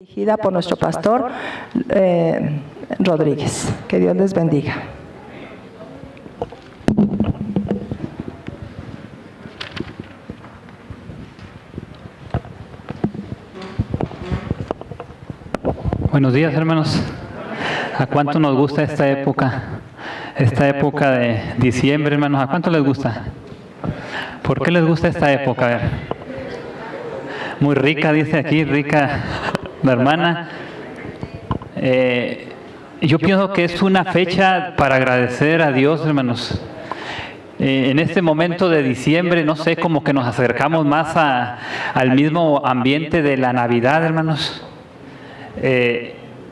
Dirigida por nuestro pastor Rodríguez. Que Dios les bendiga. Buenos días, hermanos. ¿A cuánto nos gusta esta época? Esta época de diciembre, hermanos. ¿A cuánto les gusta? ¿Por qué les gusta esta época? A ver. Muy rica, dice aquí, rica la hermana. Yo pienso que es una fecha para agradecer a Dios, hermanos. En este momento de diciembre, no sé, como que nos acercamos más al mismo ambiente de la Navidad, hermanos.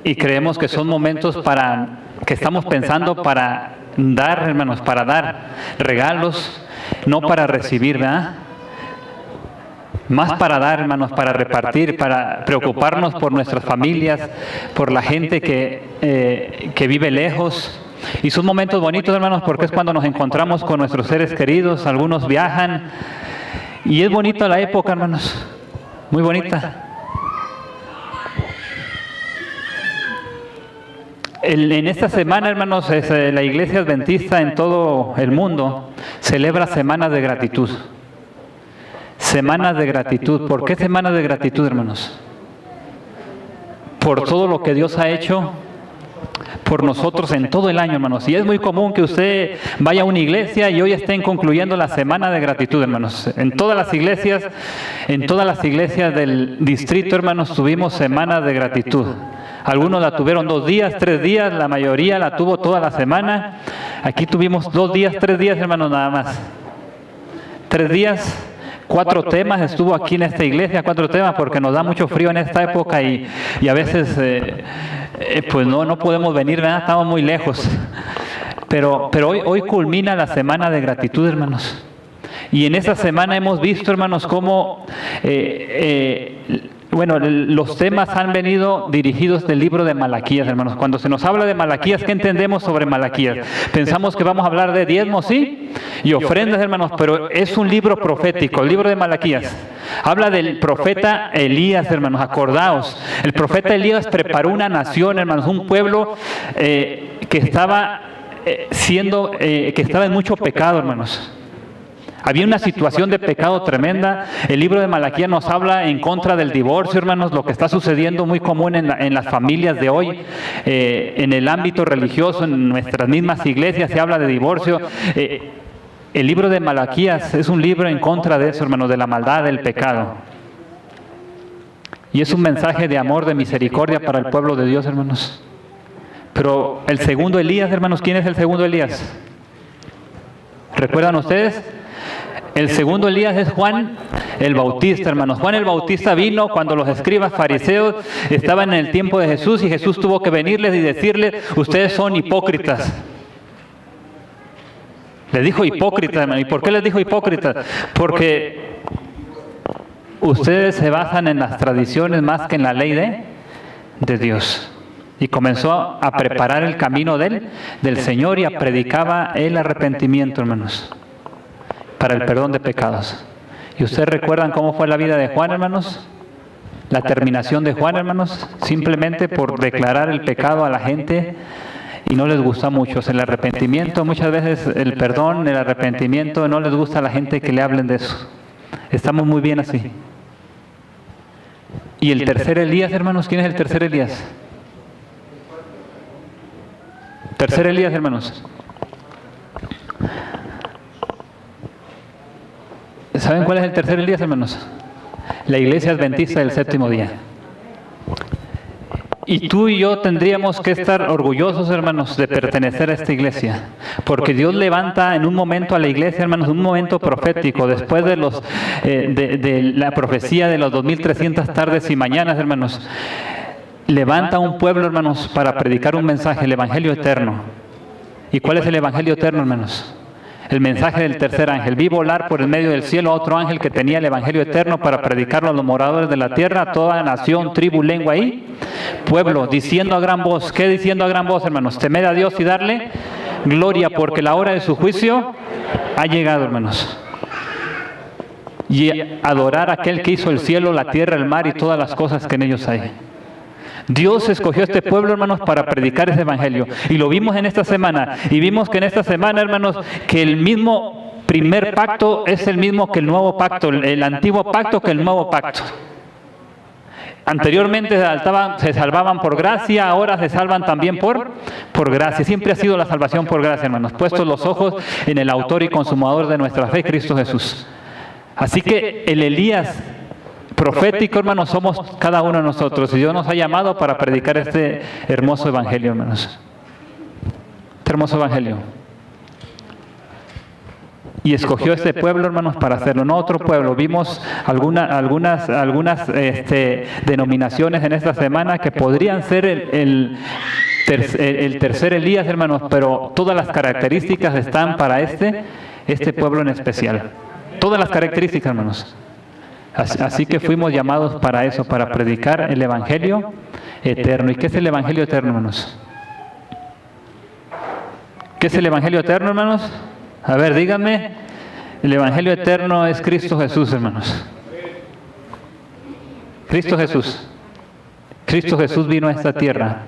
Y creemos que son momentos que estamos pensando para dar, hermanos, para dar regalos, no para recibir, ¿verdad? Más para dar, hermanos, para repartir, para preocuparnos por nuestras familias, por la gente que vive lejos. Y son momentos bonitos, hermanos, porque es cuando nos encontramos con nuestros seres queridos. Algunos viajan. Y es bonita la época, hermanos. Muy bonita. En esta semana, hermanos, la Iglesia Adventista en todo el mundo celebra semanas de gratitud. Semanas de gratitud. ¿Por qué semanas de gratitud, hermanos? Por todo lo que Dios ha hecho por nosotros en todo el año, hermanos. Y es muy común que usted vaya a una iglesia y hoy estén concluyendo la semana de gratitud, hermanos. En todas las iglesias del distrito, hermanos, tuvimos semanas de gratitud. Algunos la tuvieron 2 días, 3 días, la mayoría la tuvo toda la semana. Aquí tuvimos 2 días, 3 días, hermanos, nada más. 3 días. 4 temas, estuvo aquí en esta iglesia, 4 temas, porque nos da mucho frío en esta época y a veces pues no podemos venir, ¿verdad? Estamos muy lejos. Pero hoy culmina la semana de gratitud, hermanos. Y en esta semana hemos visto, hermanos, cómo los temas han venido dirigidos del libro de Malaquías, hermanos. Cuando se nos habla de Malaquías, ¿qué entendemos sobre Malaquías? Pensamos que vamos a hablar de diezmos, sí, y ofrendas, hermanos, pero es un libro profético, el libro de Malaquías. Habla del profeta Elías, hermanos, acordaos. El profeta Elías preparó una nación, hermanos, un pueblo que estaba en mucho pecado, hermanos. Había una situación de pecado tremenda. El libro de Malaquías nos habla en contra del divorcio, hermanos, lo que está sucediendo muy común en las familias de hoy, en el ámbito religioso, en nuestras mismas iglesias se habla de divorcio. El libro de Malaquías es un libro en contra de eso, hermanos, de la maldad, del pecado. Y es un mensaje de amor, de misericordia para el pueblo de Dios, hermanos. Pero el segundo Elías, hermanos, ¿quién es el segundo Elías? ¿Recuerdan ustedes? El segundo Elías es Juan el Bautista, hermanos. Juan el Bautista vino cuando los escribas fariseos estaban en el tiempo de Jesús y Jesús tuvo que venirles y decirles, ustedes son hipócritas. Les dijo hipócritas, hermano. ¿Y por qué les dijo hipócritas? Porque ustedes se basan en las tradiciones más que en la ley de Dios. Y comenzó a preparar el camino del Señor y predicaba el arrepentimiento, hermanos, para el perdón de pecados. ¿Y ustedes recuerdan cómo fue la vida de Juan, hermanos? La terminación de Juan, hermanos, simplemente por declarar el pecado a la gente y no les gusta mucho. El arrepentimiento, muchas veces el perdón, el arrepentimiento, no les gusta a la gente que le hablen de eso. Estamos muy bien así. Y el tercer Elías, hermanos, ¿quién es el tercer Elías? Tercer Elías, hermanos. ¿Saben cuál es el tercer Elías, hermanos? La Iglesia Adventista del Séptimo Día. Y tú y yo tendríamos que estar orgullosos, hermanos, de pertenecer a esta iglesia. Porque Dios levanta en un momento a la iglesia, hermanos, un momento profético, después de la profecía de los 2300 tardes y mañanas, hermanos. Levanta a un pueblo, hermanos, para predicar un mensaje, el Evangelio eterno. ¿Y cuál es el Evangelio eterno, hermanos? El mensaje del tercer ángel. Vi volar por el medio del cielo a otro ángel que tenía el Evangelio eterno para predicarlo a los moradores de la tierra, a toda nación, tribu, lengua y pueblo, diciendo a gran voz. ¿Qué diciendo a gran voz, hermanos? Temed a Dios y darle gloria, porque la hora de su juicio ha llegado, hermanos. Y adorar a aquel que hizo el cielo, la tierra, el mar y todas las cosas que en ellos hay. Dios escogió este pueblo, hermanos, para predicar ese evangelio. Y lo vimos en esta semana. Y vimos que en esta semana, hermanos, que el mismo primer pacto es el mismo que el nuevo pacto, el antiguo pacto que el nuevo pacto. Anteriormente se salvaban por gracia, ahora se salvan también por gracia. Siempre ha sido la salvación por gracia, hermanos. Puestos los ojos en el autor y consumador de nuestra fe, Cristo Jesús. Así que el Elías profético, hermanos, somos cada uno de nosotros. Y Dios nos ha llamado para predicar este hermoso evangelio, hermanos. Este hermoso evangelio. Y escogió este pueblo, hermanos, para hacerlo, no otro pueblo. Vimos algunas denominaciones en esta semana que podrían ser el tercer Elías, hermanos, pero todas las características están para este pueblo en especial. Todas las características, hermanos. Así que fuimos llamados para eso, para predicar el evangelio eterno. ¿Y qué es el evangelio eterno, hermanos? ¿Qué es el evangelio eterno, hermanos? A ver, díganme, el evangelio eterno es Cristo Jesús, hermanos. Cristo Jesús. Cristo Jesús vino a esta tierra,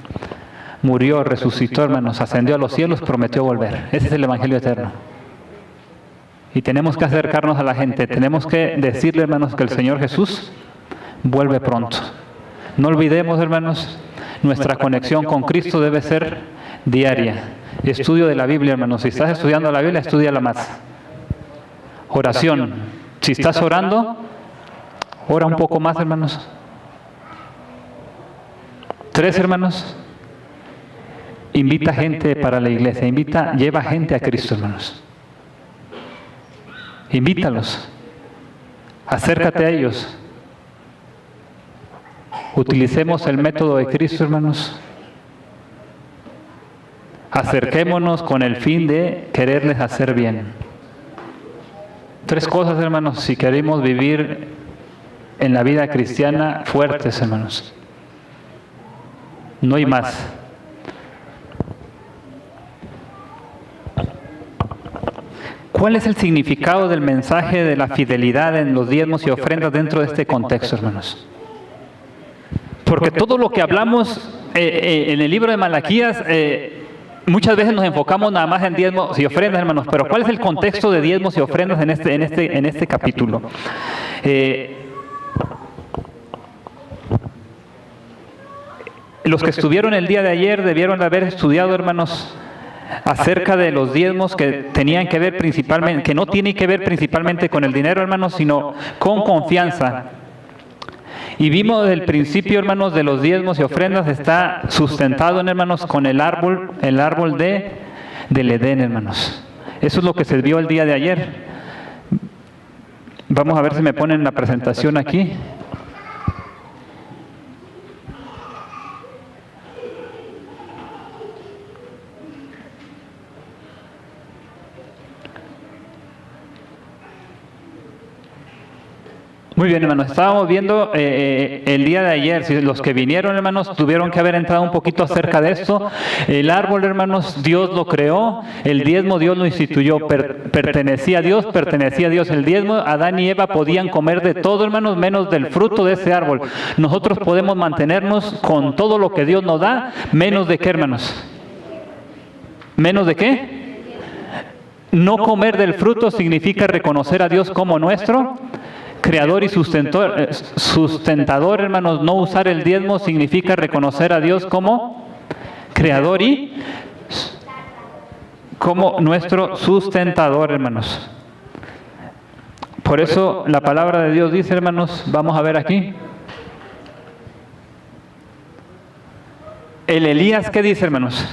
murió, resucitó, hermanos, ascendió a los cielos, prometió volver. Ese es el evangelio eterno. Y tenemos que acercarnos a la gente, tenemos que decirle, hermanos, que el Señor Jesús vuelve pronto. No olvidemos, hermanos, nuestra conexión con Cristo debe ser diaria. Estudio de la Biblia, hermanos. Si estás estudiando la Biblia, estúdiala más. Oración. Si estás orando, ora un poco más, hermanos. 3, hermanos. Invita gente para la iglesia. Lleva gente a Cristo, hermanos. Invítalos. Acércate a ellos. Utilicemos el método de Cristo, hermanos. Acerquémonos con el fin de quererles hacer bien. 3 cosas, hermanos, si queremos vivir en la vida cristiana fuertes, hermanos. No hay más. ¿Cuál es el significado del mensaje de la fidelidad en los diezmos y ofrendas dentro de este contexto, hermanos? Porque todo lo que hablamos en el libro de Malaquías, muchas veces nos enfocamos nada más en diezmos y ofrendas, hermanos, pero ¿cuál es el contexto de diezmos y ofrendas en este capítulo? Los que estuvieron el día de ayer debieron haber estudiado, hermanos, acerca de los diezmos que tenían que ver principalmente, que no tienen que ver principalmente con el dinero, hermanos, sino con confianza. Y vimos desde el principio, hermanos, de los diezmos y ofrendas está sustentado, hermanos, con el árbol del Edén, hermanos. Eso es lo que se vio el día de ayer. Vamos a ver si me ponen la presentación aquí. Muy bien, hermanos, estábamos viendo el día de ayer, si los que vinieron, hermanos, tuvieron que haber entrado un poquito acerca de esto. El árbol, hermanos, Dios lo creó, el diezmo Dios lo instituyó, pertenecía a Dios, el diezmo, Adán y Eva podían comer de todo, hermanos, menos del fruto de ese árbol. Nosotros podemos mantenernos con todo lo que Dios nos da, menos de qué, hermanos. ¿Menos de qué? No comer del fruto significa reconocer a Dios como nuestro creador y sustentador, hermanos. No usar el diezmo significa reconocer a Dios como creador y como nuestro sustentador, hermanos. Por eso la palabra de Dios dice, hermanos, vamos a ver aquí. El Elías, ¿qué dice, hermanos?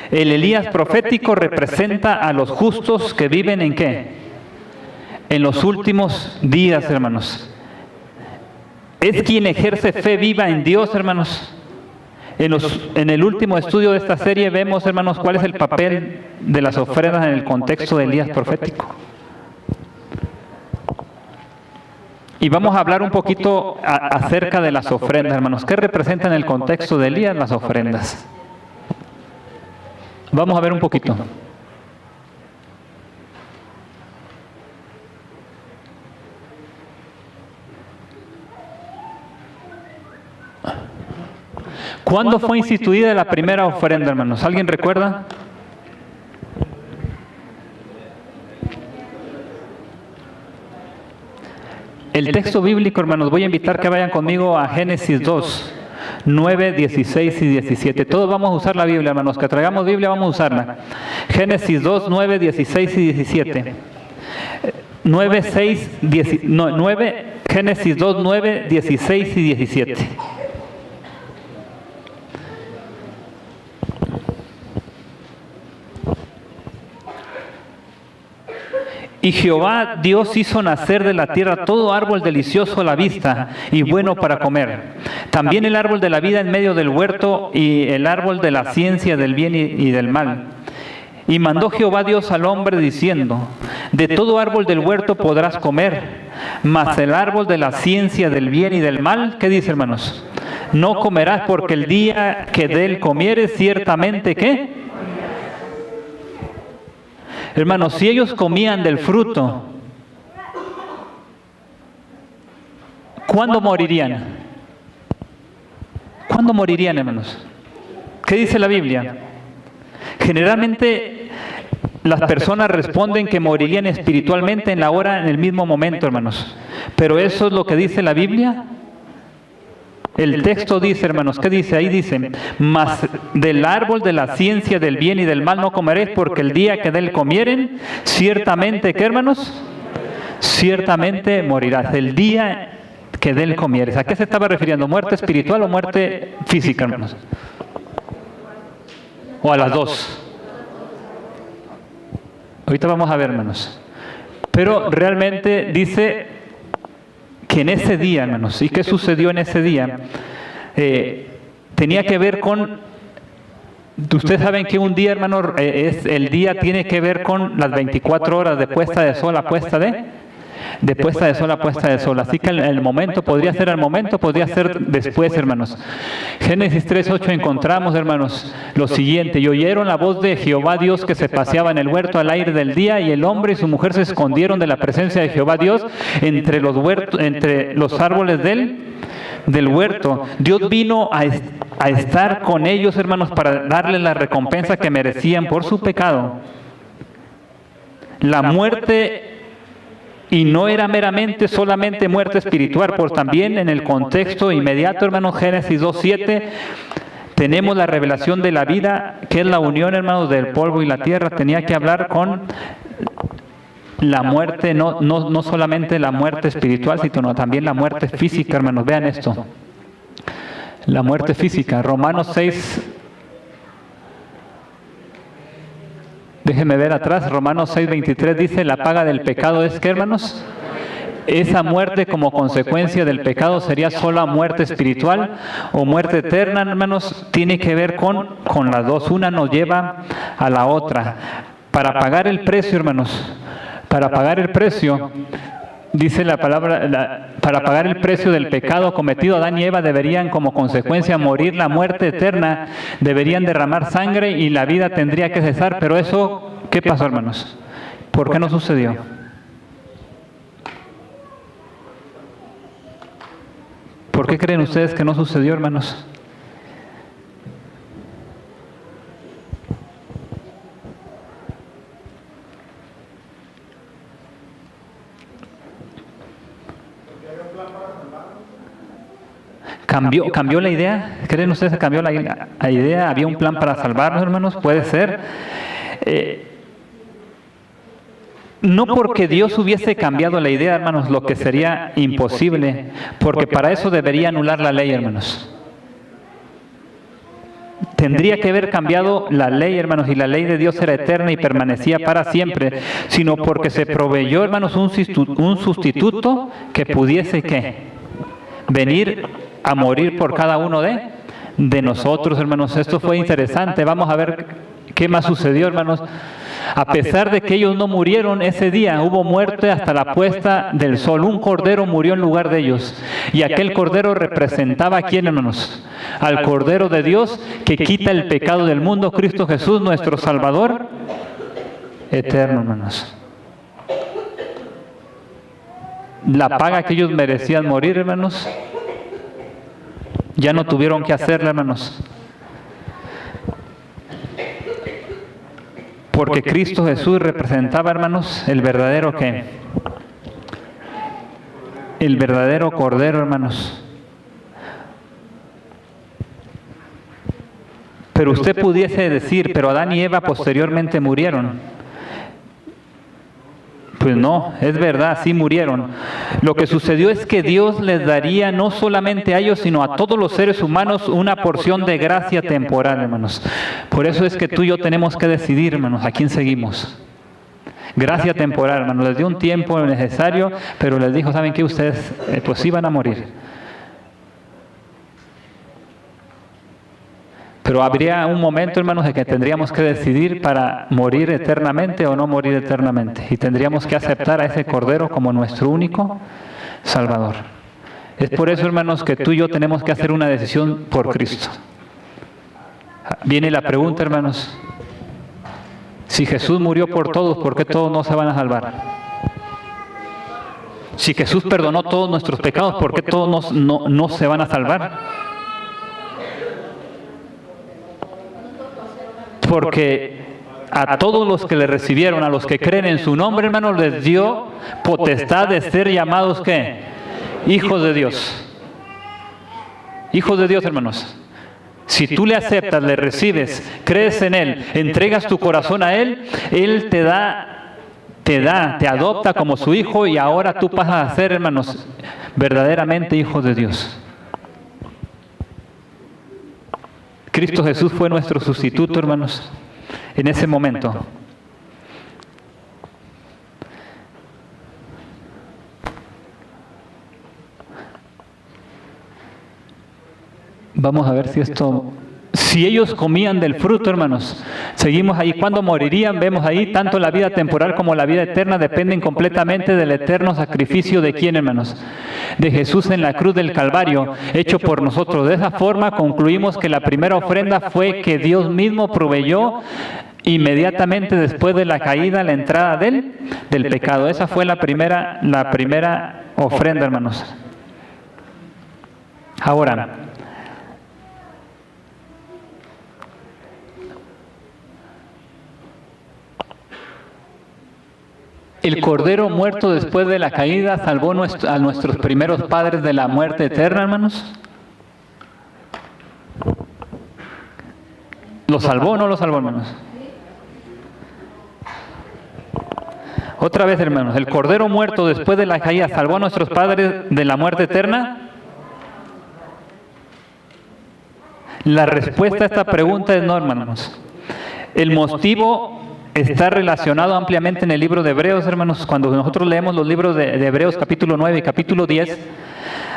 El Elías profético representa a los justos que viven ¿en qué? En los últimos días, hermanos. Es quien ejerce fe viva en Dios, hermanos. En el último estudio de esta serie vemos, hermanos, cuál es el papel de las ofrendas en el contexto de Elías profético. Y vamos a hablar un poquito acerca de las ofrendas, hermanos. ¿Qué representan en el contexto de Elías las ofrendas? Vamos a ver un poquito. ¿Cuándo fue instituida la primera ofrenda, hermanos? ¿Alguien recuerda? El texto bíblico, hermanos, voy a invitar que vayan conmigo a Génesis 2, 9, 16 y 17. Todos vamos a usar la Biblia, hermanos. Que traigamos Biblia, vamos a usarla. Génesis 2, 9, 16 y 17. 9, 6, 10, no, 9, Génesis 2, 9, 16 y 17. Y Jehová Dios hizo nacer de la tierra todo árbol delicioso a la vista y bueno para comer. También el árbol de la vida en medio del huerto y el árbol de la ciencia del bien y del mal. Y mandó Jehová Dios al hombre diciendo, de todo árbol del huerto podrás comer, mas el árbol de la ciencia del bien y del mal, ¿qué dice, hermanos? No comerás, porque el día que de él comieres ciertamente, ¿qué? Hermanos, si ellos comían del fruto, ¿cuándo morirían? ¿Cuándo morirían, hermanos? ¿Qué dice la Biblia? Generalmente las personas responden que morirían espiritualmente en la hora, en el mismo momento, hermanos. Pero ¿eso es lo que dice la Biblia? El texto dice, hermanos, ¿qué dice? Ahí dice, mas del árbol de la ciencia del bien y del mal no comeréis, porque el día que de él comieren, ciertamente, ¿qué, hermanos? Ciertamente morirás. El día que de él comieres. ¿A qué se estaba refiriendo? ¿Muerte espiritual o muerte física, hermanos? ¿O a las dos? Ahorita vamos a ver, hermanos. Pero realmente dice que en ese día, hermanos, ¿y qué sucedió en ese día? Tenía que ver con, ustedes saben que un día, hermanos, el día tiene que ver con las 24 horas de puesta de sol a puesta de puesta de sol a puesta de sol. Así que el momento podría ser al momento, podría ser después, hermanos. Génesis 3:8 encontramos, hermanos, lo siguiente: y oyeron la voz de Jehová Dios que se paseaba en el huerto al aire del día, y el hombre y su mujer se escondieron de la presencia de Jehová Dios entre los árboles del huerto. Dios vino a estar con ellos, hermanos, para darles la recompensa que merecían por su pecado. La muerte. Y no era meramente solamente muerte espiritual, pues también en el contexto inmediato, hermanos, Génesis 2:7, tenemos la revelación de la vida, que es la unión, hermanos, del polvo y la tierra. Tenía que hablar con la muerte, no solamente la muerte espiritual, sino también la muerte física, hermanos. Vean esto. La muerte física. Romanos 6. Déjenme ver atrás, Romanos 6:23 dice, la paga del pecado es, ¿qué, hermanos? Esa muerte como consecuencia del pecado sería sola muerte espiritual o muerte eterna, hermanos. Tiene que ver con las dos, una nos lleva a la otra. Para pagar el precio, hermanos, para pagar el precio, dice la palabra, para pagar el precio del pecado cometido, Adán y Eva deberían como consecuencia morir la muerte eterna, deberían derramar sangre y la vida tendría que cesar. Pero eso, ¿qué pasó, hermanos? ¿Por qué no sucedió? ¿Por qué creen ustedes que no sucedió, hermanos? ¿Cambió la idea? ¿Creen ustedes que cambió la idea? ¿Había un plan para salvarnos, hermanos? Puede ser. No porque Dios hubiese cambiado la idea, hermanos, lo que sería imposible, porque para eso debería anular la ley, hermanos. Tendría que haber cambiado la ley, hermanos, y la ley de Dios era eterna y permanecía para siempre, sino porque se proveyó, hermanos, un sustituto que pudiese, ¿qué? Venir a morir por cada uno de nosotros, hermanos. Esto fue interesante. Vamos a ver qué más sucedió, hermanos. A pesar de que ellos no murieron ese día, hubo muerte hasta la puesta del sol. Un cordero murió en lugar de ellos. Y aquel cordero representaba ¿a quién, hermanos? Al Cordero de Dios que quita el pecado del mundo, Cristo Jesús, nuestro Salvador eterno, hermanos. La paga que ellos merecían morir, hermanos, Ya no tuvieron que hacerla, hermanos. Porque Cristo Jesús representaba, hermanos, el verdadero ¿qué? El verdadero Cordero, hermanos. Pero usted pudiese decir, pero Adán y Eva posteriormente murieron. Pues no, es verdad, sí murieron. Lo que sucedió es que Dios les daría no solamente a ellos, sino a todos los seres humanos una porción de gracia temporal, hermanos. Por eso es que tú y yo tenemos que decidir, hermanos, a quién seguimos. Gracia temporal, hermanos. Les dio un tiempo necesario, pero les dijo, ¿saben qué? Ustedes pues sí van a morir. Pero habría un momento, hermanos, de que tendríamos que decidir para morir eternamente o no morir eternamente. Y tendríamos que aceptar a ese Cordero como nuestro único Salvador. Es por eso, hermanos, que tú y yo tenemos que hacer una decisión por Cristo. Viene la pregunta, hermanos. Si Jesús murió por todos, ¿por qué todos no se van a salvar? Si Jesús perdonó todos nuestros pecados, ¿por qué todos no se van a salvar? Porque a todos los que le recibieron, a los que creen en su nombre, hermanos, les dio potestad de ser llamados, ¿qué? Hijos de Dios. Hijos de Dios, hermanos. Si tú le aceptas, le recibes, crees en Él, entregas tu corazón a Él, Él te adopta como su hijo y ahora tú pasas a ser, hermanos, verdaderamente hijos de Dios. Cristo Jesús fue nuestro sustituto, hermanos, en ese momento. Vamos a ver si esto... Si ellos comían del fruto, hermanos, seguimos ahí. ¿Cuándo morirían? Vemos ahí, tanto la vida temporal como la vida eterna dependen completamente del eterno sacrificio de ¿quién, hermanos? De Jesús en la cruz del Calvario, hecho por nosotros. De esa forma concluimos que la primera ofrenda fue que Dios mismo proveyó inmediatamente después de la caída, la entrada del pecado. Esa fue la primera ofrenda, hermanos. Ahora, el Cordero muerto después de la caída salvó a nuestros primeros padres de la muerte eterna, hermanos. ¿Lo salvó o no lo salvó, hermanos? Otra vez, hermanos, ¿el Cordero muerto después de la caída salvó a nuestros padres de la muerte eterna? La respuesta a esta pregunta es no, hermanos. El motivo está relacionado ampliamente en el libro de Hebreos, hermanos. Cuando nosotros leemos los libros de Hebreos capítulo 9 y capítulo 10,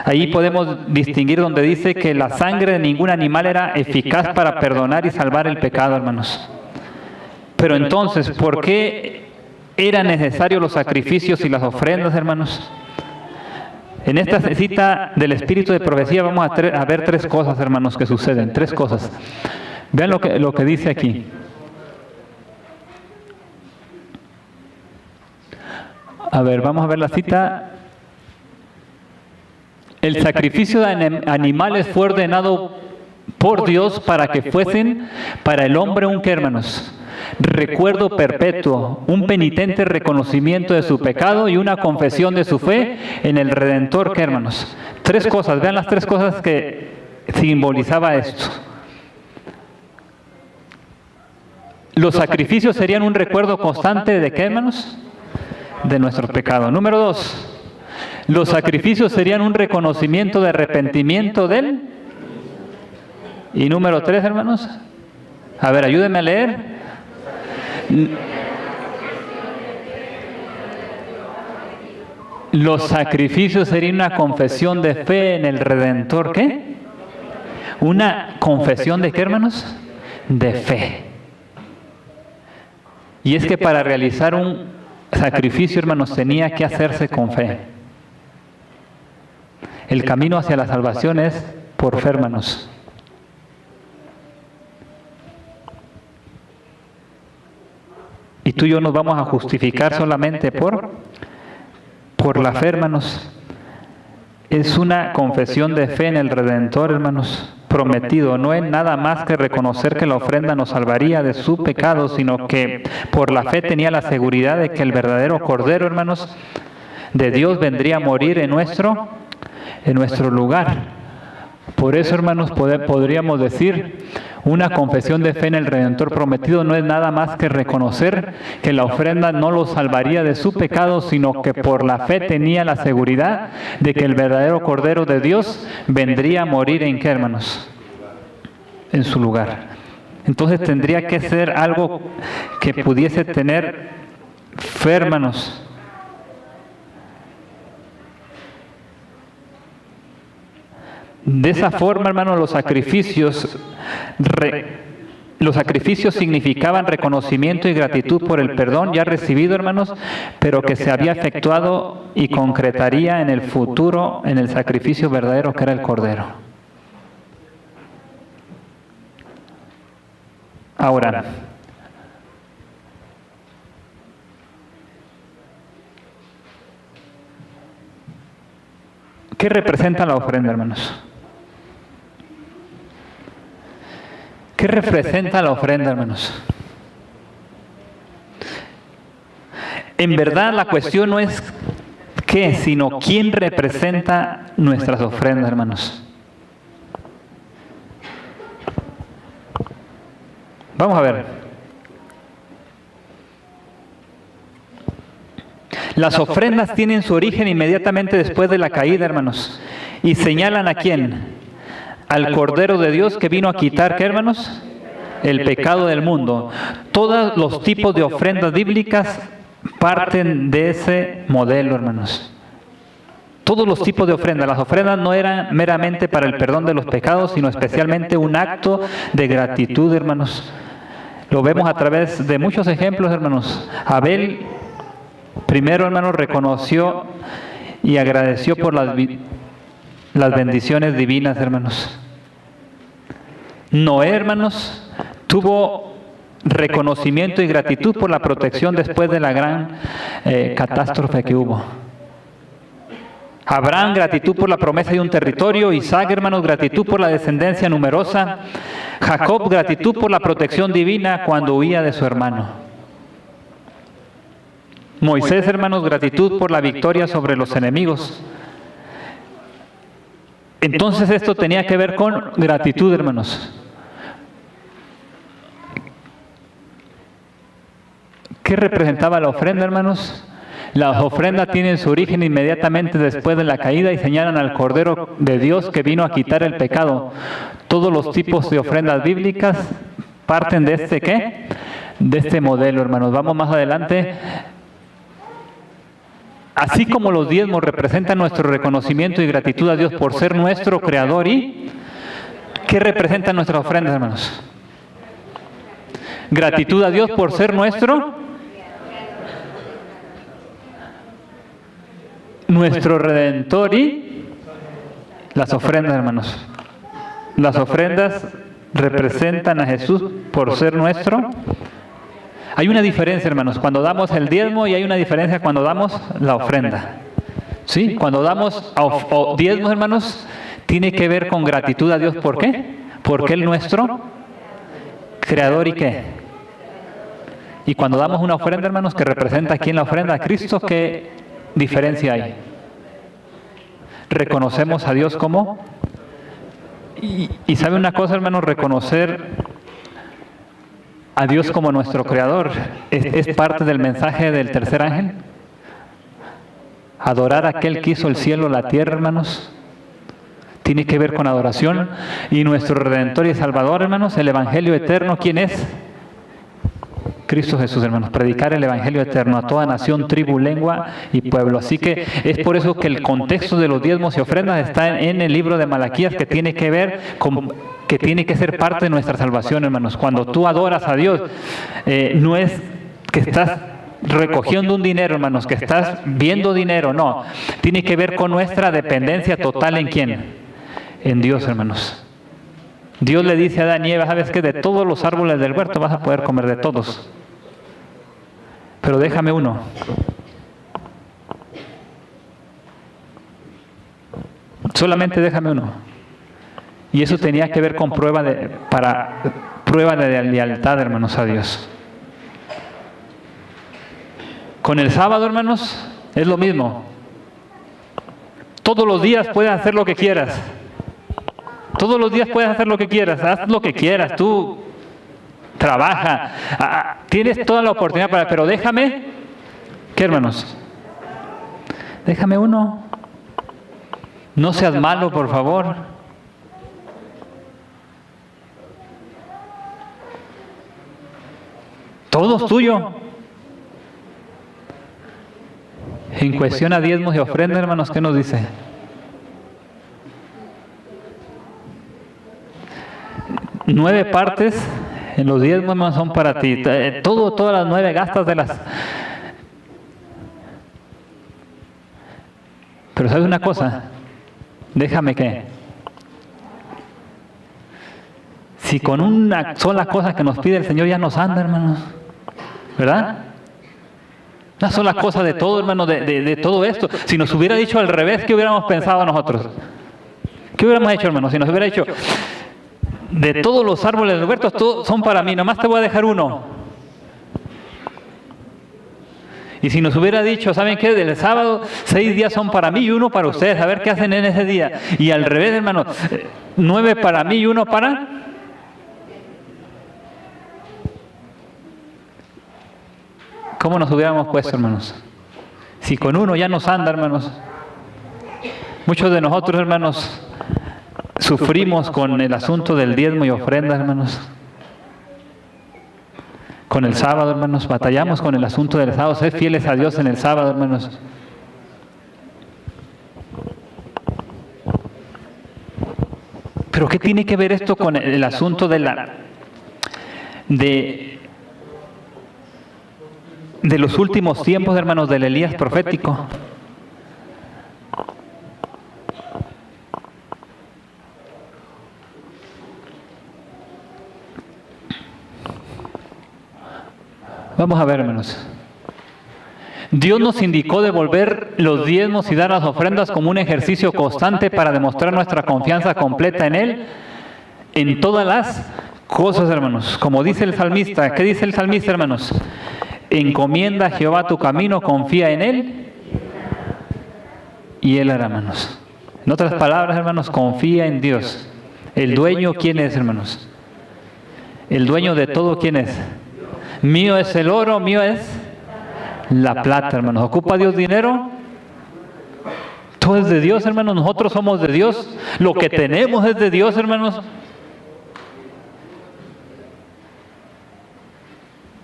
ahí podemos distinguir donde dice que la sangre de ningún animal era eficaz para perdonar y salvar el pecado, hermanos. Pero entonces, ¿por qué eran necesarios los sacrificios y las ofrendas, hermanos? En esta cita del Espíritu de Profecía vamos a ver tres cosas, hermanos, que suceden. Tres cosas. Vean lo que dice aquí. A ver, vamos a ver la cita. El sacrificio de animales fue ordenado por Dios para que fuesen para el hombre un ¿qué, hermanos? Recuerdo perpetuo, un penitente reconocimiento de su pecado y una confesión de su fe en el Redentor, ¿qué, hermanos? Tres cosas, vean las tres cosas que simbolizaba esto. Los sacrificios serían un recuerdo constante de ¿qué, hermanos? De nuestro pecado. Número 2, los sacrificios serían un reconocimiento de arrepentimiento de él. Y número 3, hermanos, a ver, ayúdenme a leer. Los sacrificios serían una confesión de fe en el Redentor, ¿qué? Una confesión de ¿qué, hermanos? De fe. Y es que para realizar un sacrificio, hermanos, tenía que hacerse con fe. El camino hacia la salvación es por fe, hermanos. Y tú y yo nos vamos a justificar solamente por la fe, hermanos. es una confesión de fe en el Redentor, hermanos, prometido. No es nada más que reconocer que la ofrenda nos salvaría de su pecado, sino que por la fe tenía la seguridad de que el verdadero Cordero, hermanos, de Dios vendría a morir en nuestro lugar. Por eso, hermanos, podríamos decir, una confesión de fe en el Redentor prometido no es nada más que reconocer que la ofrenda no los salvaría de su pecado, sino que por la fe tenía la seguridad de que el verdadero Cordero de Dios vendría a morir ¿en qué, hermanos? En su lugar. Entonces tendría que ser algo que pudiese tener fe, hermanos. De esa forma, hermanos, los sacrificios significaban reconocimiento y gratitud por el perdón ya recibido, hermanos, pero que se había efectuado y concretaría en el futuro en el sacrificio verdadero que era el Cordero. Ahora, ¿qué representa la ofrenda, hermanos? ¿Qué representa la ofrenda, hermanos? En verdad la cuestión no es qué, sino quién representa nuestras ofrendas, hermanos. Vamos a ver. Las ofrendas tienen su origen inmediatamente después de la caída, hermanos. ¿Y señalan a quién? Al Cordero de Dios que vino a quitar, ¿qué, hermanos? El pecado del mundo. Todos los tipos de ofrendas bíblicas parten de ese modelo, hermanos. Todos los tipos de ofrendas. Las ofrendas no eran meramente para el perdón de los pecados, sino especialmente un acto de gratitud, hermanos. Lo vemos a través de muchos ejemplos, hermanos. Abel, primero, hermanos, reconoció y agradeció por las bendiciones divinas, hermanos. Noé, hermanos, tuvo reconocimiento y gratitud por la protección después de la gran catástrofe que hubo. Abraham, gratitud por la promesa de un territorio. Isaac, hermanos, gratitud por la descendencia numerosa. Jacob, gratitud por la protección divina cuando huía de su hermano. Moisés, hermanos, gratitud por la victoria sobre los enemigos. Entonces esto tenía que ver con gratitud, hermanos. ¿Qué representaba la ofrenda, hermanos? Las ofrendas tienen su origen inmediatamente después de la caída y señalan al Cordero de Dios que vino a quitar el pecado. Todos los tipos de ofrendas bíblicas parten de este ¿qué? De este modelo, hermanos. Vamos más adelante. Así como los diezmos representan nuestro reconocimiento y gratitud a Dios por ser nuestro Creador, ¿y qué representan nuestras ofrendas, hermanos? Gratitud a Dios por ser nuestro Redentor y las ofrendas, hermanos. Las ofrendas representan a Jesús por ser nuestro. Hay una diferencia, hermanos, cuando damos el diezmo y hay una diferencia cuando damos la ofrenda. ¿Sí? Cuando damos diezmos, hermanos, tiene que ver con gratitud a Dios. ¿Por qué? Porque Él nuestro Creador y ¿qué? Y cuando damos una ofrenda, hermanos, que representa aquí en la ofrenda a Cristo, ¿qué diferencia hay? Reconocemos a Dios como... Y ¿sabe una cosa, hermanos? Reconocer a Dios como nuestro Creador es parte del mensaje del tercer ángel. Adorar a aquel que hizo el cielo, la tierra, hermanos, tiene que ver con adoración. Y nuestro Redentor y Salvador, hermanos, el Evangelio eterno, ¿quién es? Cristo Jesús, hermanos. Predicar el Evangelio eterno a toda nación, tribu, lengua y pueblo. Así que es por eso que el contexto de los diezmos y ofrendas está en el libro de Malaquías, que tiene que ver con... que tiene que ser parte de nuestra salvación, hermanos. Cuando tú adoras a Dios, no es que estás recogiendo un dinero, hermanos, que estás viendo dinero, no. Tiene que ver con nuestra dependencia total ¿en quién? En Dios, hermanos. Dios le dice a Adán y Eva, ¿sabes qué? De todos los árboles del huerto vas a poder comer de todos. Pero déjame uno. Solamente déjame uno. Y eso tenía que ver con prueba de lealtad, hermanos, a Dios. Con el sábado, hermanos, es lo mismo. Todos los días puedes hacer lo que quieras. Todos los días puedes hacer lo que quieras. Haz lo que quieras. Tú trabaja. Tienes toda la oportunidad para... Pero déjame... ¿Qué, hermanos? Déjame uno. No seas malo, por favor. Todo es tuyo. En cuestión a diezmos y ofrendas, hermanos, ¿qué nos dice? Nueve partes en los diezmos, hermanos, son para ti. Todas las 9 gastas de las... Pero ¿sabes una cosa? Déjame que... Si con una sola cosa que nos pide el Señor ya nos anda, hermanos. ¿Verdad? Una sola cosa de todo, hermano, de todo esto. Si nos hubiera dicho al revés, ¿qué hubiéramos pensado nosotros? ¿Qué hubiéramos hecho, hermano? Si nos hubiera dicho, de todos los árboles del huerto, todos son para mí, nomás te voy a dejar uno. Y si nos hubiera dicho, ¿saben qué? Del sábado, 6 días son para mí y uno para ustedes. A ver qué hacen en ese día. Y al revés, hermano, 9 para mí y uno para... ¿Cómo nos hubiéramos puesto, hermanos? Si con uno ya nos anda, hermanos. Muchos de nosotros, hermanos, sufrimos con el asunto del diezmo y ofrenda, hermanos. Con el sábado, hermanos, batallamos con el asunto del sábado. Sed fieles a Dios en el sábado, hermanos. Pero ¿qué tiene que ver esto con el asunto de los últimos tiempos, hermanos, del Elías profético? Vamos a ver, hermanos. Dios nos indicó devolver los diezmos y dar las ofrendas como un ejercicio constante para demostrar nuestra confianza completa en Él en todas las cosas, hermanos. Como dice el salmista. ¿Qué dice el salmista, hermanos? Encomienda a Jehová tu camino, confía en Él y Él hará, hermanos. En otras palabras, hermanos, confía en Dios. ¿El dueño quién es, hermanos? El dueño de todo, ¿quién es? Mío es el oro, mío es la plata, hermanos. ¿Ocupa Dios dinero? Todo es de Dios, hermanos. Nosotros somos de Dios. Lo que tenemos es de Dios, hermanos.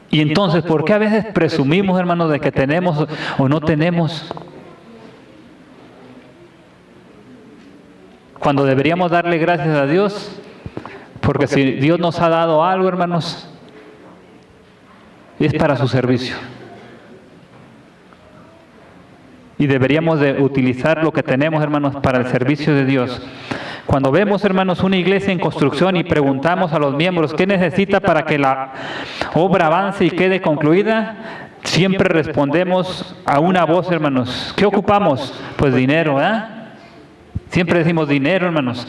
Y entonces, ¿por qué a veces presumimos, hermanos, de que tenemos o no tenemos? Cuando deberíamos darle gracias a Dios, porque si Dios nos ha dado algo, hermanos, es para su servicio. Y deberíamos de utilizar lo que tenemos, hermanos, para el servicio de Dios. Cuando vemos, hermanos, una iglesia en construcción y preguntamos a los miembros qué necesita para que la obra avance y quede concluida, siempre respondemos a una voz, hermanos. ¿Qué ocupamos? Pues dinero, ¿eh? Siempre decimos dinero, hermanos.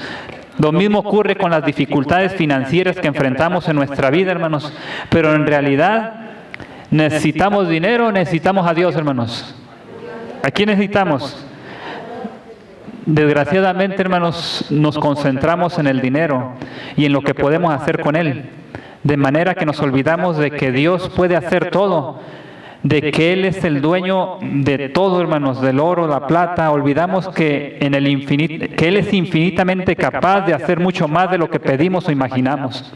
Lo mismo ocurre con las dificultades financieras que enfrentamos en nuestra vida, hermanos. Pero en realidad, ¿necesitamos dinero o necesitamos a Dios, hermanos? ¿A quién necesitamos? Desgraciadamente, hermanos, nos concentramos en el dinero y en lo que podemos hacer con él, de manera que nos olvidamos de que Dios puede hacer todo, de que Él es el dueño de todo, hermanos, del oro, la plata. Olvidamos que que Él es infinitamente capaz de hacer mucho más de lo que pedimos o imaginamos.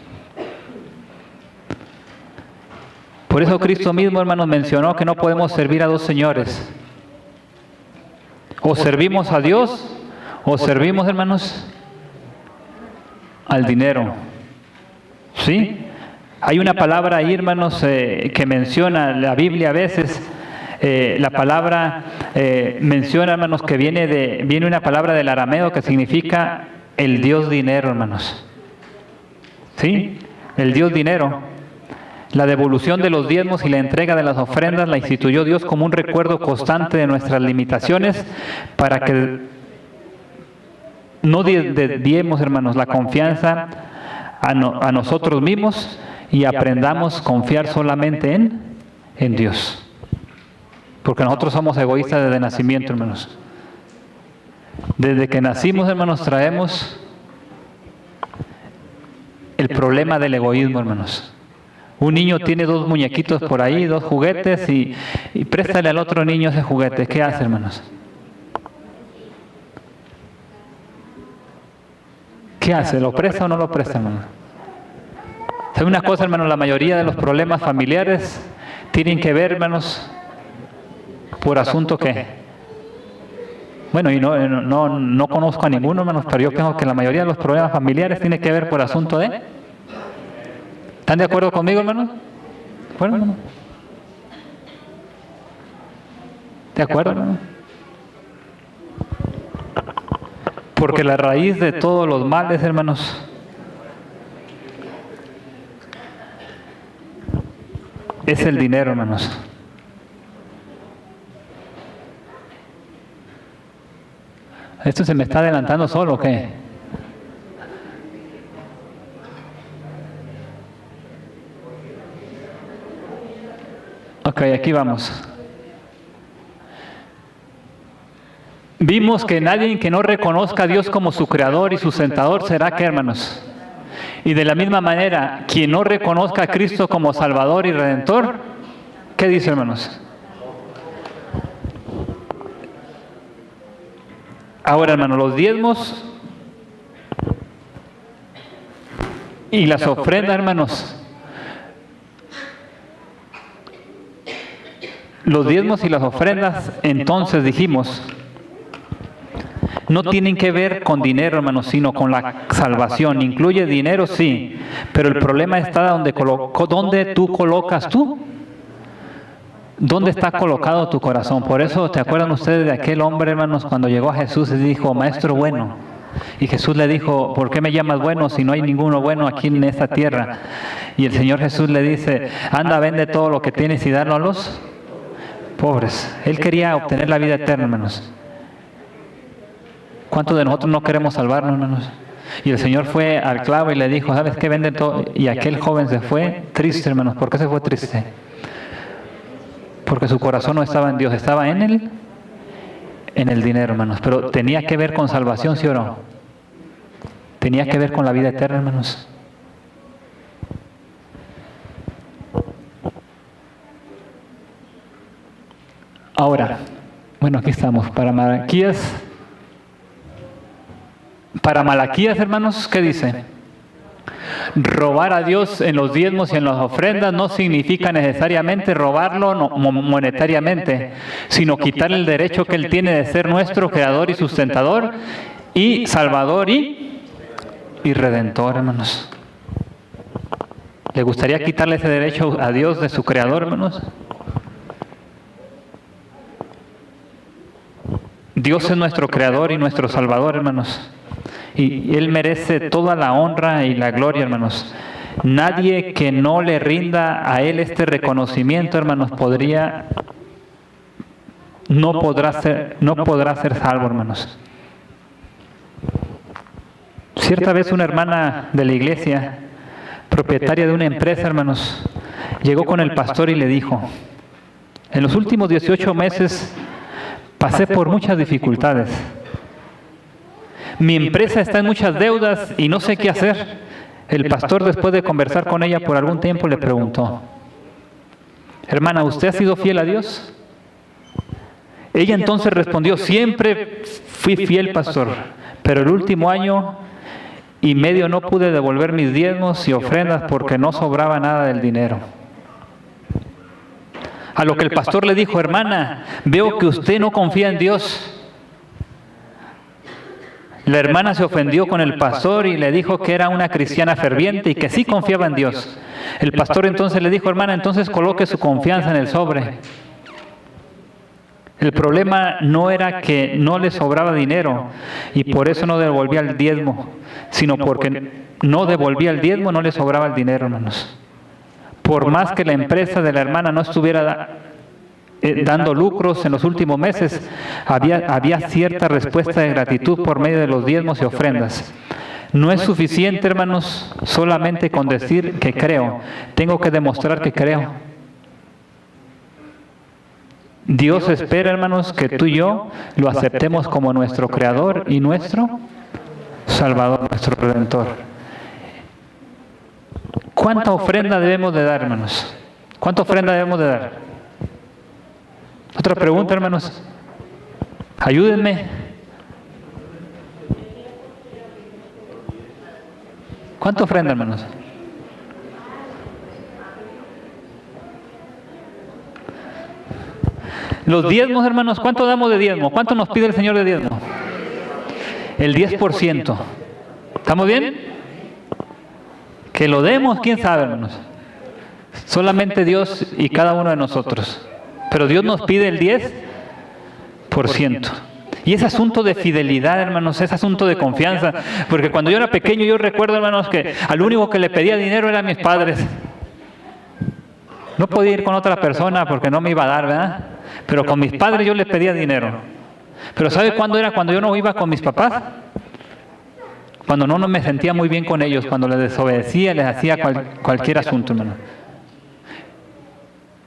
Por eso Cristo mismo, hermanos, mencionó que no podemos servir a dos señores. O servimos a Dios, o servimos, hermanos, al dinero. ¿Sí? Hay una palabra ahí, hermanos, que menciona la Biblia a veces. La palabra menciona, hermanos, que viene una palabra del arameo que significa el Dios dinero, hermanos. ¿Sí? El Dios dinero. La devolución de los diezmos y la entrega de las ofrendas la instituyó Dios como un recuerdo constante de nuestras limitaciones para que no desviemos, hermanos, la confianza a nosotros mismos y aprendamos a confiar solamente en Dios. Porque nosotros somos egoístas desde nacimiento, hermanos. Desde que nacimos, hermanos, traemos el problema del egoísmo, hermanos. Un niño tiene 2 muñequitos por ahí, 2 juguetes y préstale al otro niño ese juguete. ¿Qué hace, hermanos? ¿Qué hace? ¿Lo presta o no lo presta, hermanos? ¿Sabe una cosa, hermanos? La mayoría de los problemas familiares tienen que ver, hermanos, por asunto que... Bueno, y no conozco a ninguno, hermanos, pero yo pienso que la mayoría de los problemas familiares tienen que ver por asunto de... ¿Están de acuerdo conmigo, hermanos? Bueno, hermano. ¿De acuerdo, hermano? Porque la raíz de todos los males, hermanos, es el dinero, hermanos. ¿Esto se me está adelantando solo o qué? Ok, aquí vamos. Vimos que nadie que no reconozca a Dios como su creador y sustentador será ¿qué, hermanos? Y de la misma manera, quien no reconozca a Cristo como Salvador y Redentor, ¿qué dice, hermanos? Ahora, hermanos, los diezmos y las ofrendas, hermanos. Los diezmos y las ofrendas, entonces dijimos, no tienen que ver con dinero, hermanos, sino con la salvación. Incluye dinero, sí, pero el problema está donde tú colocas tú. ¿Dónde está colocado tu corazón? Por eso, ¿te acuerdan ustedes de aquel hombre, hermanos, cuando llegó a Jesús y dijo, Maestro bueno? Y Jesús le dijo, ¿por qué me llamas bueno si no hay ninguno bueno aquí en esta tierra? Y el Señor Jesús le dice, anda, vende todo lo que tienes y dalo a los pobres. Él quería obtener la vida eterna, hermanos. ¿Cuántos de nosotros no queremos salvarnos, hermanos? Y el Señor fue al clavo y le dijo, ¿sabes qué? Vende todo. Y aquel joven se fue triste, hermanos. ¿Por qué se fue triste? Porque su corazón no estaba en Dios, estaba en el dinero, hermanos. Pero tenía que ver con salvación, ¿sí o no? Tenía que ver con la vida eterna, hermanos. Ahora, bueno, aquí estamos, para Malaquías, hermanos, ¿qué dice? Robar a Dios en los diezmos y en las ofrendas no significa necesariamente robarlo monetariamente, sino quitarle el derecho que Él tiene de ser nuestro Creador y sustentador y Salvador y Redentor, hermanos. ¿Le gustaría quitarle ese derecho a Dios de su Creador, hermanos? Dios es nuestro Creador y nuestro Salvador, hermanos. Y Él merece toda la honra y la gloria, hermanos. Nadie que no le rinda a Él este reconocimiento, hermanos, no podrá ser salvo, hermanos. Cierta vez una hermana de la iglesia, propietaria de una empresa, hermanos, llegó con el pastor y le dijo, en los últimos 18 meses pasé por muchas dificultades. Mi empresa está en muchas deudas y no sé qué hacer. El pastor, después de conversar con ella por algún tiempo, le preguntó, hermana, ¿usted ha sido fiel a Dios? Ella entonces respondió, siempre fui fiel, pastor, pero el último año y medio no pude devolver mis diezmos y ofrendas porque no sobraba nada del dinero. A lo que el pastor le dijo, hermana, veo que usted no confía en Dios. La hermana se ofendió con el pastor y le dijo que era una cristiana ferviente y que sí confiaba en Dios. El pastor entonces le dijo, hermana, entonces coloque su confianza en el sobre. El problema no era que no le sobraba dinero y por eso no devolvía el diezmo, sino porque no devolvía el diezmo, no le sobraba el dinero, hermanos. Por más que la empresa de la hermana no estuviera dando lucros en los últimos meses, había cierta respuesta de gratitud por medio de los diezmos y ofrendas. No es suficiente, hermanos, solamente con decir que creo. Tengo que demostrar que creo. Dios espera, hermanos, que tú y yo lo aceptemos como nuestro Creador y nuestro Salvador, nuestro Redentor. ¿Cuánta ofrenda debemos de dar, hermanos? ¿Cuánta ofrenda debemos de dar? Otra pregunta, hermanos. Ayúdenme. ¿Cuánta ofrenda, hermanos? Los diezmos, hermanos, ¿cuánto damos de diezmo? ¿Cuánto nos pide el Señor de diezmo? El 10%. ¿Estamos bien? Que lo demos, quién sabe, hermanos. Solamente Dios y cada uno de nosotros. Pero Dios nos pide el 10%. Y es asunto de fidelidad, hermanos, es asunto de confianza. Porque cuando yo era pequeño, yo recuerdo, hermanos, que al único que le pedía dinero eran mis padres. No podía ir con otra persona porque no me iba a dar, ¿verdad? Pero con mis padres yo les pedía dinero. Pero ¿sabe cuándo era? Cuando yo no iba con mis papás. Cuando no me sentía muy bien con ellos, cuando les desobedecía, les hacía cualquier asunto, hermano.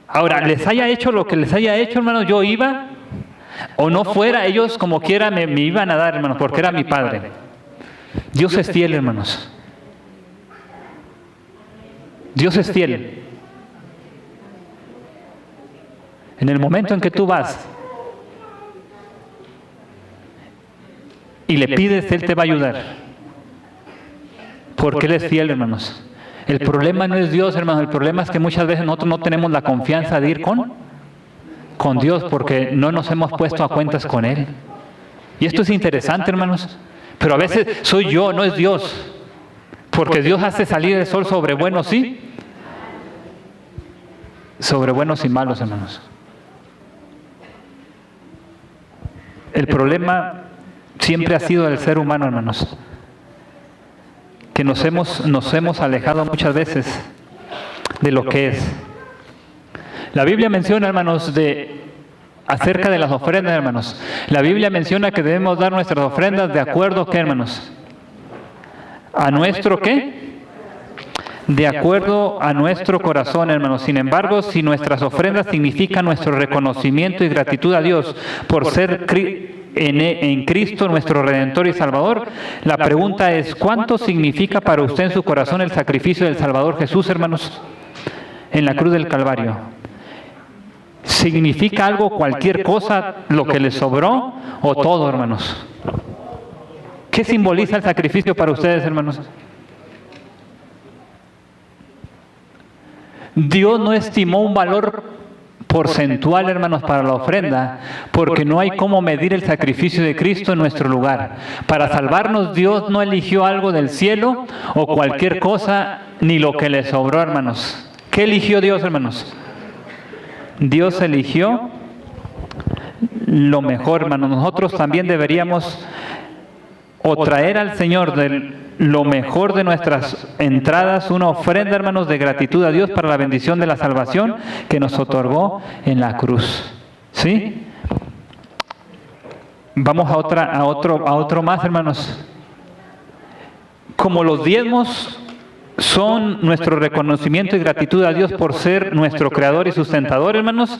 Ahora, les haya hecho lo que les haya hecho, hermanos, yo iba, o no fuera, ellos como quiera me iban a dar, hermanos, porque era mi padre. Dios es fiel, hermanos. Dios es fiel. En el momento en que tú vas y le pides, Él te va a ayudar. Porque Él es fiel, hermanos. El problema no es Dios, hermanos. El problema es que muchas veces nosotros no tenemos la confianza de ir con Dios porque no nos hemos puesto a cuentas con Él. Y esto es interesante, hermanos. Pero a veces soy yo, no es Dios. Porque Dios hace salir el sol sobre buenos y sobre buenos y malos, hermanos. El problema siempre ha sido el ser humano, hermanos, que nos hemos alejado muchas veces de lo que es. La Biblia menciona, hermanos, acerca de las ofrendas, hermanos. La Biblia menciona que debemos dar nuestras ofrendas de acuerdo, ¿qué, hermanos? ¿A nuestro qué? De acuerdo a nuestro corazón, hermanos. Sin embargo, si nuestras ofrendas significan nuestro reconocimiento y gratitud a Dios por ser en Cristo nuestro Redentor y Salvador, la pregunta es, ¿cuánto significa para usted en su corazón el sacrificio del Salvador Jesús, hermanos, en la cruz del Calvario? ¿Significa algo, cualquier cosa, lo que le sobró, o todo, hermanos? ¿Qué simboliza el sacrificio para ustedes, hermanos? Dios no estimó un valor porcentual, hermanos, para la ofrenda, porque no hay cómo medir el sacrificio de Cristo en nuestro lugar. Para salvarnos, Dios no eligió algo del cielo o cualquier cosa, ni lo que le sobró, hermanos. ¿Qué eligió Dios, hermanos? Dios eligió lo mejor, hermanos. Nosotros también deberíamos traer al Señor lo mejor de nuestras entradas, una ofrenda, hermanos, de gratitud a Dios para la bendición de la salvación que nos otorgó en la cruz. ¿Sí? Vamos a otro más, hermanos. Como los diezmos son nuestro reconocimiento y gratitud a Dios por ser nuestro creador y sustentador, hermanos,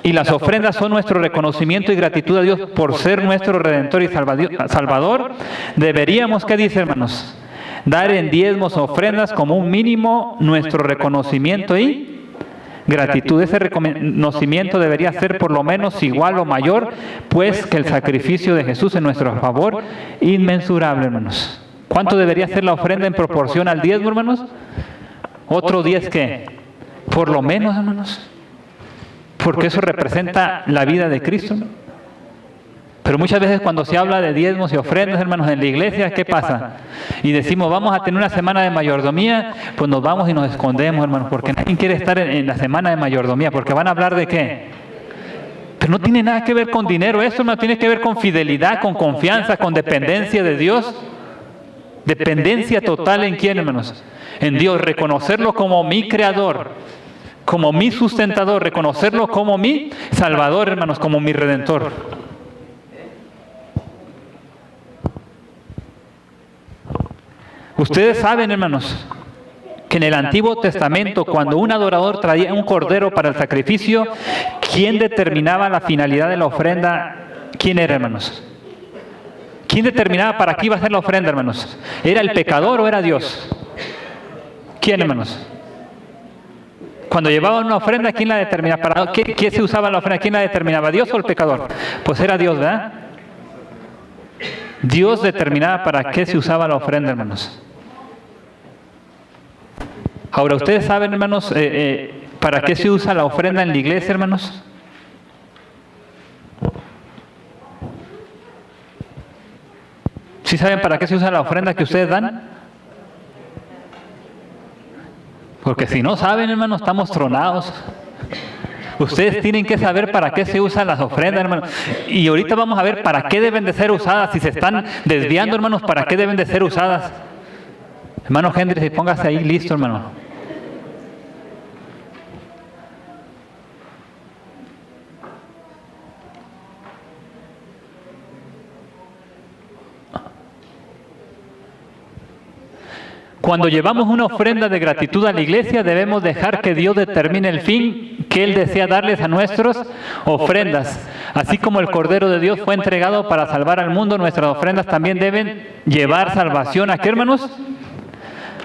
y las ofrendas son nuestro reconocimiento y gratitud a Dios por ser nuestro Redentor y Salvador, deberíamos, ¿qué dice, hermanos? Dar en diezmos o ofrendas como un mínimo nuestro reconocimiento y gratitud. Ese reconocimiento debería ser por lo menos igual o mayor, pues que el sacrificio de Jesús en nuestro favor, inmensurable, hermanos. ¿Cuánto debería ser la ofrenda en proporción al diezmo, hermanos? ¿Otro 10 qué? Por lo menos, hermanos. Porque eso representa la vida de Cristo, ¿no? Pero muchas veces cuando se habla de diezmos y ofrendas, hermanos, en la iglesia, ¿qué pasa? Y decimos, vamos a tener una semana de mayordomía, pues nos vamos y nos escondemos, hermanos, porque nadie quiere estar en la semana de mayordomía, porque van a hablar de ¿qué? Pero no tiene nada que ver con dinero, eso no tiene que ver con fidelidad, con confianza, con dependencia de Dios. Dependencia total ¿en quién, hermanos? En Dios, reconocerlo como mi creador, como mi sustentador, reconocerlo como mi Salvador, hermanos, como mi Redentor. Ustedes saben, hermanos, que en el Antiguo Testamento, cuando un adorador traía un cordero para el sacrificio, ¿quién determinaba la finalidad de la ofrenda? ¿Quién era, hermanos? ¿Quién determinaba para qué iba a ser la ofrenda, hermanos? ¿Era el pecador o era Dios? ¿Quién, hermanos? Cuando llevaban una ofrenda, ¿quién la determinaba? ¿Para qué se usaba la ofrenda? ¿Quién la determinaba? ¿Dios o el pecador? Pues era Dios, ¿verdad? Dios determinaba para qué se usaba la ofrenda, hermanos. Ahora, ¿ustedes saben, hermanos, para qué se usa la ofrenda en la iglesia, hermanos? ¿Sí saben para qué se usa la ofrenda que ustedes dan? Porque si no saben, hermanos, estamos tronados. Ustedes tienen que saber para qué se usan las ofrendas, hermanos. Y ahorita vamos a ver para qué deben de ser usadas. Si se están desviando, hermanos, para qué deben de ser usadas. Hermano Henry, póngase ahí listo, hermano. Cuando llevamos una ofrenda de gratitud a la iglesia, debemos dejar que Dios determine el fin que Él desea darles a nuestras ofrendas. Así como el Cordero de Dios fue entregado para salvar al mundo, nuestras ofrendas también deben llevar salvación. ¿A qué, hermanos?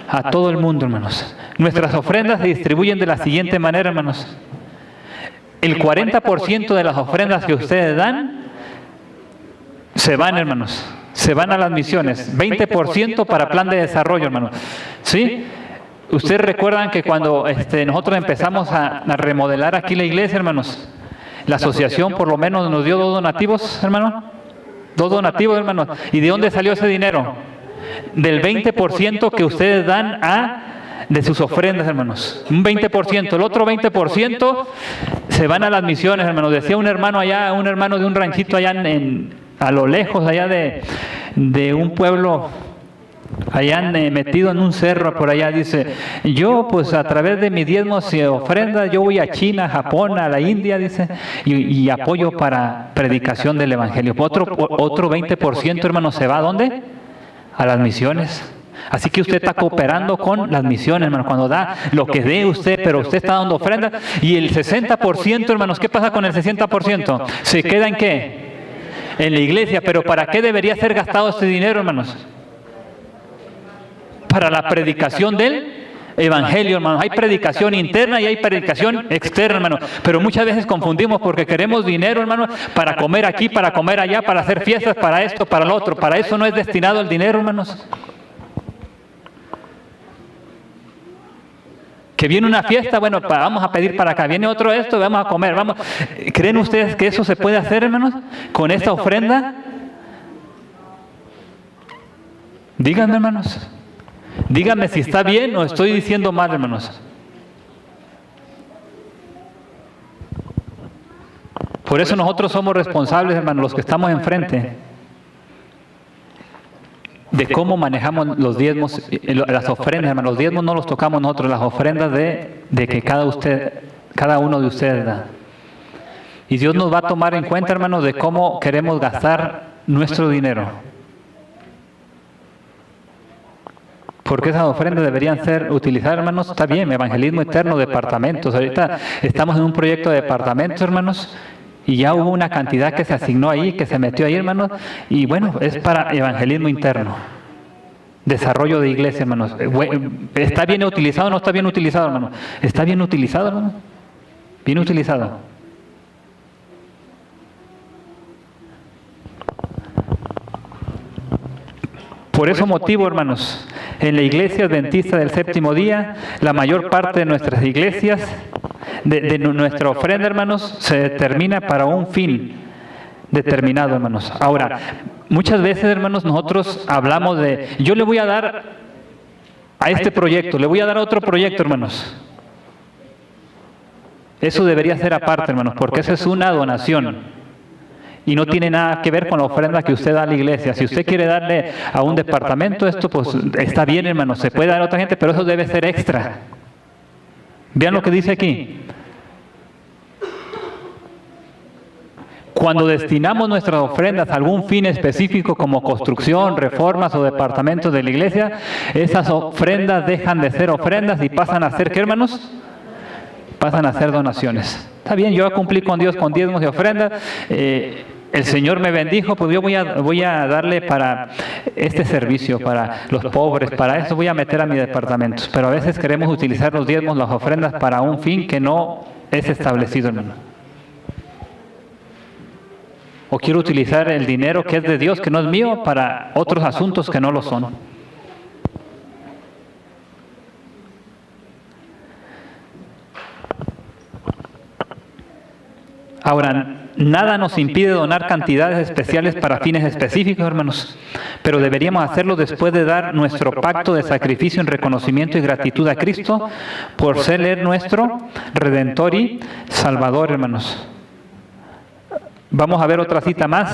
A todo el mundo, hermanos. Nuestras ofrendas se distribuyen de la siguiente manera, hermanos. El 40% de las ofrendas que ustedes dan se van, hermanos. Se van a las misiones, 20% para plan de desarrollo, hermanos. ¿Sí? Ustedes recuerdan que cuando nosotros empezamos a remodelar aquí la iglesia, hermanos, la asociación por lo menos nos dio 2 donativos, hermano. 2 donativos, hermanos. ¿Y de dónde salió ese dinero? Del 20% que ustedes dan de sus ofrendas, hermanos. Un 20%. El otro 20% se van a las misiones, hermanos. Decía un hermano allá, un hermano de un ranchito allá a lo lejos, allá de un pueblo, allá metido en un cerro por allá, dice, yo pues a través de mis diezmos y ofrendas, yo voy a China, Japón, a la India, dice, y apoyo para predicación del Evangelio. Otro 20%, hermano, ¿se va a dónde? A las misiones. Así que usted está cooperando con las misiones, hermano, cuando da lo que dé usted, pero usted está dando ofrenda. Y el 60%, hermanos, ¿qué pasa con el 60%? ¿Se queda en qué? En la iglesia. ¿Pero para qué debería ser gastado este dinero, hermanos? Para la predicación del Evangelio, hermanos. Hay predicación interna y hay predicación externa, hermanos. Pero muchas veces confundimos porque queremos dinero, hermanos, para comer aquí, para comer allá, para hacer fiestas, para esto, para lo otro. Para eso no es destinado el dinero, hermanos. Que viene una fiesta, bueno, vamos a pedir para acá. Viene otro esto, vamos a comer. Vamos. ¿Creen ustedes que eso se puede hacer, hermanos, con esta ofrenda? Díganme, hermanos. Díganme si está bien o estoy diciendo mal, hermanos. Por eso nosotros somos responsables, hermanos, los que estamos enfrente, de cómo manejamos los diezmos, las ofrendas, hermanos. Los diezmos no los tocamos nosotros, las ofrendas de que cada uno de ustedes da. Y Dios nos va a tomar en cuenta, hermanos, de cómo queremos gastar nuestro dinero. Porque esas ofrendas deberían ser utilizadas, hermanos. Está bien, evangelismo eterno, departamentos. Ahorita estamos en un proyecto de departamentos, hermanos. Y ya hubo una cantidad que se asignó ahí, que se metió ahí, hermanos. Y bueno, es para evangelismo interno. Desarrollo de iglesia, hermanos. ¿Está bien utilizado o no está bien utilizado, hermanos? ¿Está bien utilizado, hermanos? Bien utilizado. Por ese motivo, hermanos, en la iglesia adventista del séptimo día, la mayor parte de nuestras iglesias, de nuestra ofrenda, hermanos, se determina para un fin determinado, hermanos. Ahora, muchas veces, hermanos, nosotros hablamos de, yo le voy a dar a este proyecto, le voy a dar a otro proyecto, hermanos. Eso debería ser aparte, hermanos, porque esa es una donación. Y no tiene nada que ver con la ofrenda que usted da a la iglesia. Si usted quiere darle a un departamento esto, pues está bien, hermano, se puede dar a otra gente, pero eso debe ser extra. Vean lo que dice aquí. Cuando destinamos nuestras ofrendas a algún fin específico como construcción, reformas o departamentos de la iglesia, esas ofrendas dejan de ser ofrendas y pasan a ser, ¿qué, hermanos? Pasan a ser donaciones. Está bien, yo cumplí con Dios con diezmos y ofrendas. El Señor me bendijo, pues yo voy a darle para este servicio, para los pobres, para eso voy a meter a mi departamento. Pero a veces queremos utilizar los diezmos, las ofrendas para un fin que no es establecido, hermano. O quiero utilizar el dinero que es de Dios, que no es mío, para otros asuntos que no lo son. Ahora, nada nos impide donar cantidades especiales para fines específicos, hermanos, pero deberíamos hacerlo después de dar nuestro pacto de sacrificio en reconocimiento y gratitud a Cristo por ser Él nuestro Redentor y Salvador, hermanos. Vamos a ver otra cita más.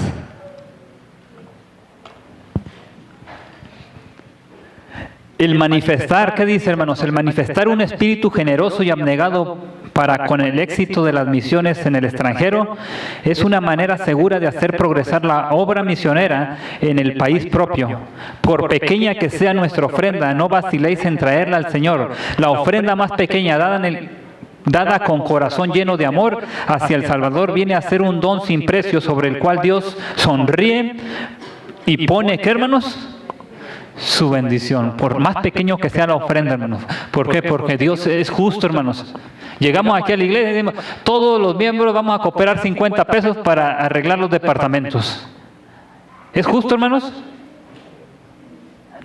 El manifestar, ¿qué dice, hermanos? El manifestar un espíritu generoso y abnegado para con el éxito de las misiones en el extranjero es una manera segura de hacer progresar la obra misionera en el país propio. Por pequeña que sea nuestra ofrenda, no vaciléis en traerla al Señor. La ofrenda más pequeña dada con corazón lleno de amor hacia el Salvador viene a ser un don sin precio sobre el cual Dios sonríe y pone, ¿qué, hermanos? Su bendición, por más pequeño que sea la ofrenda, hermanos. ¿Por qué? Porque Dios es justo, hermanos. Llegamos aquí a la iglesia y decimos, todos los miembros vamos a cooperar 50 pesos para arreglar los departamentos. ¿Es justo, hermanos?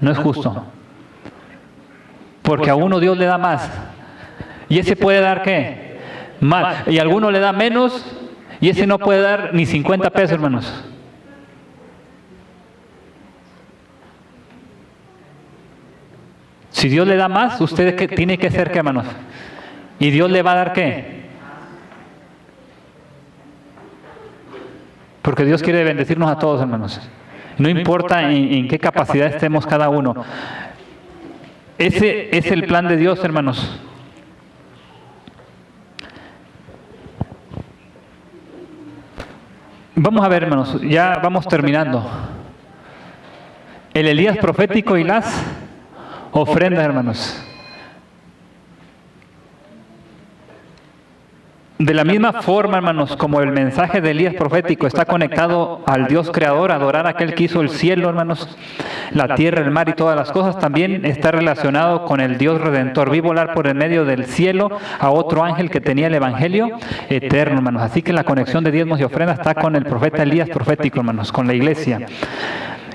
No es justo. Porque a uno Dios le da más. ¿Y ese puede dar qué? Más. Y a alguno le da menos y ese no puede dar ni 50 pesos, hermanos. Si Dios le da más, usted tiene que ser, ¿qué, hermanos? ¿Y Dios le va a dar qué? Porque Dios quiere bendecirnos a todos, hermanos. No importa en qué capacidad estemos cada uno. Ese es el plan de Dios, hermanos. Vamos a ver, hermanos, ya vamos terminando. El Elías profético y las ofrendas, hermanos. De la misma forma, hermanos, como el mensaje de Elías profético está conectado al Dios creador, adorar a aquel que hizo el cielo, hermanos, la tierra, el mar y todas las cosas, también está relacionado con el Dios redentor. Vi volar por el medio del cielo a otro ángel que tenía el evangelio eterno, hermanos. Así que la conexión de diezmos y ofrendas está con el profeta Elías profético, hermanos, con la iglesia.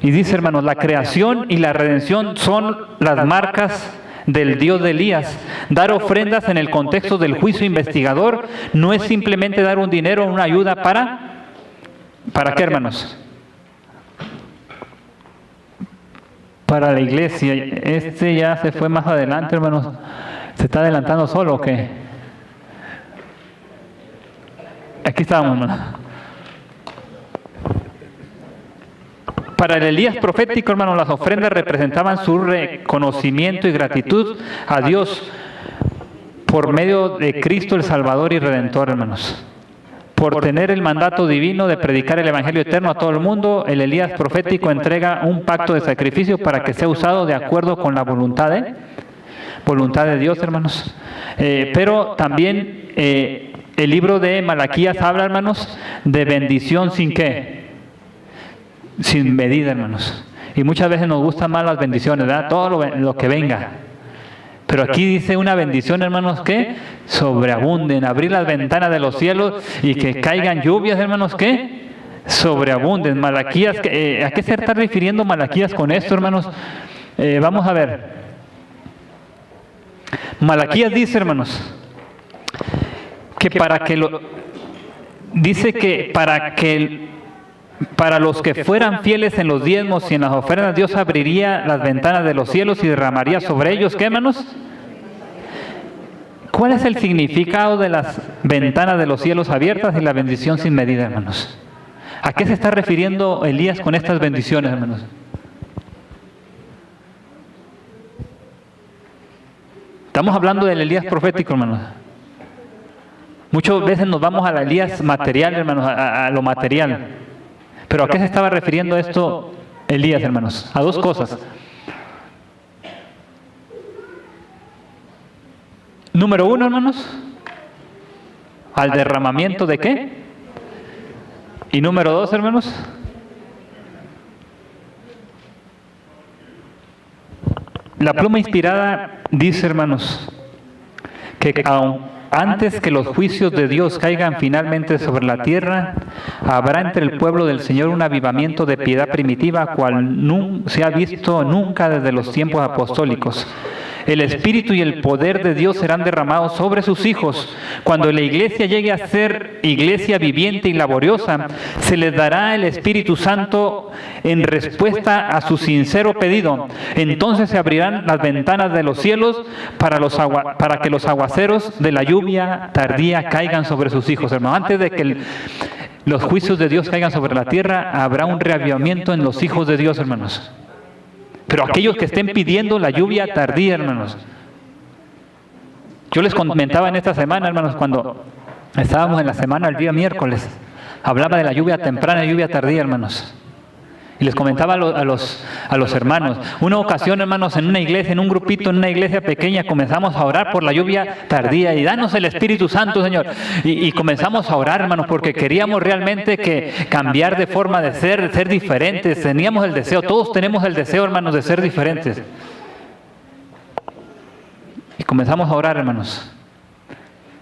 Y dice, hermanos, la creación y la redención son las marcas del Dios de Elías. Dar ofrendas en el contexto del juicio investigador no es simplemente dar un dinero o una ayuda ¿para qué, hermanos? Para la iglesia. Este ya se fue más adelante, hermanos. ¿Se está adelantando solo o qué? Aquí estábamos, hermanos. Para el Elías profético, hermanos, las ofrendas representaban su reconocimiento y gratitud a Dios por medio de Cristo el Salvador y Redentor, hermanos. Por tener el mandato divino de predicar el Evangelio eterno a todo el mundo, el Elías profético entrega un pacto de sacrificio para que sea usado de acuerdo con la voluntad de Dios, hermanos. Pero también el libro de Malaquías habla, hermanos, de bendición sin qué. Sin medida, hermanos. Y muchas veces nos gustan más las bendiciones, ¿verdad? Todo lo que venga. Pero aquí dice una bendición, hermanos, que sobreabunden, abrir las ventanas de los cielos y que caigan lluvias, hermanos, que sobreabunden. Malaquías, ¿a qué se está refiriendo Malaquías con esto, hermanos? Vamos a ver. Malaquías dice, hermanos, que para los que fueran fieles en los diezmos y en las ofrendas, Dios abriría las ventanas de los cielos y derramaría sobre ellos, ¿qué, hermanos? ¿Cuál es el significado de las ventanas de los cielos abiertas y la bendición sin medida, hermanos? ¿A qué se está refiriendo Elías con estas bendiciones, hermanos? Estamos hablando del Elías profético, hermanos. Muchas veces nos vamos al Elías material, hermanos, a lo material. Pero ¿a qué se estaba refiriendo esto Elías, hermanos? A dos cosas. Número uno, hermanos, al derramamiento de ¿qué? Y número dos, hermanos, la pluma inspirada dice, hermanos, que antes que los juicios de Dios caigan finalmente sobre la tierra, habrá entre el pueblo del Señor un avivamiento de piedad primitiva, cual no se ha visto nunca desde los tiempos apostólicos. El Espíritu y el poder de Dios serán derramados sobre sus hijos. Cuando la iglesia llegue a ser iglesia viviente y laboriosa, se les dará el Espíritu Santo en respuesta a su sincero pedido. Entonces se abrirán las ventanas de los cielos para que los aguaceros de la lluvia tardía caigan sobre sus hijos. Hermano, antes de que los juicios de Dios caigan sobre la tierra, habrá un reavivamiento en los hijos de Dios, hermanos. Pero aquellos que estén pidiendo la lluvia tardía, hermanos. Yo les comentaba en esta semana, hermanos, cuando estábamos en la semana el día miércoles, hablaba de la lluvia temprana y lluvia tardía, hermanos. Y les comentaba a los hermanos. Una ocasión, hermanos, en una iglesia, en un grupito, en una iglesia pequeña, comenzamos a orar por la lluvia tardía y danos el Espíritu Santo, Señor. Y comenzamos a orar, hermanos, porque queríamos realmente que cambiar de forma de ser diferentes. Teníamos el deseo, todos tenemos el deseo, hermanos, de ser diferentes. Y comenzamos a orar, hermanos.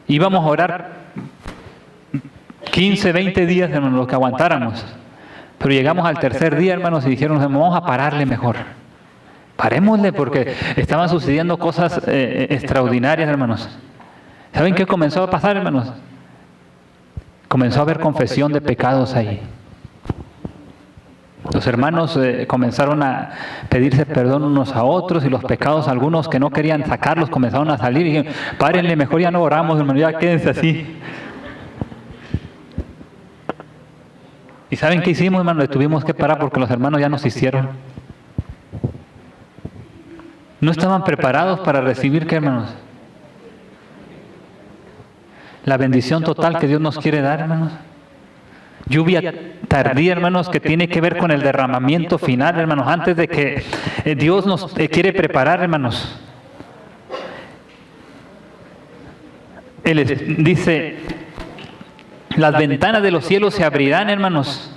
Íbamos a orar 15, 20 días, hermanos, los que aguantáramos. Pero llegamos al tercer día, hermanos, y dijeron, vamos a pararle mejor. Parémosle porque estaban sucediendo cosas extraordinarias, hermanos. ¿Saben qué comenzó a pasar, hermanos? Comenzó a haber confesión de pecados ahí. Los hermanos comenzaron a pedirse perdón unos a otros y los pecados, algunos que no querían sacarlos, comenzaron a salir y dijeron, párenle, mejor ya no oramos, hermanos, ya quédense así. ¿Y saben qué hicimos, hermano? Le tuvimos que parar porque los hermanos ya nos hicieron. No estaban preparados para recibir, ¿qué, hermanos? La bendición total que Dios nos quiere dar, hermanos. Lluvia tardía, hermanos, que tiene que ver con el derramamiento final, hermanos, antes de que Dios nos quiere preparar, hermanos. Él dice, las ventanas de los cielos se abrirán, hermanos,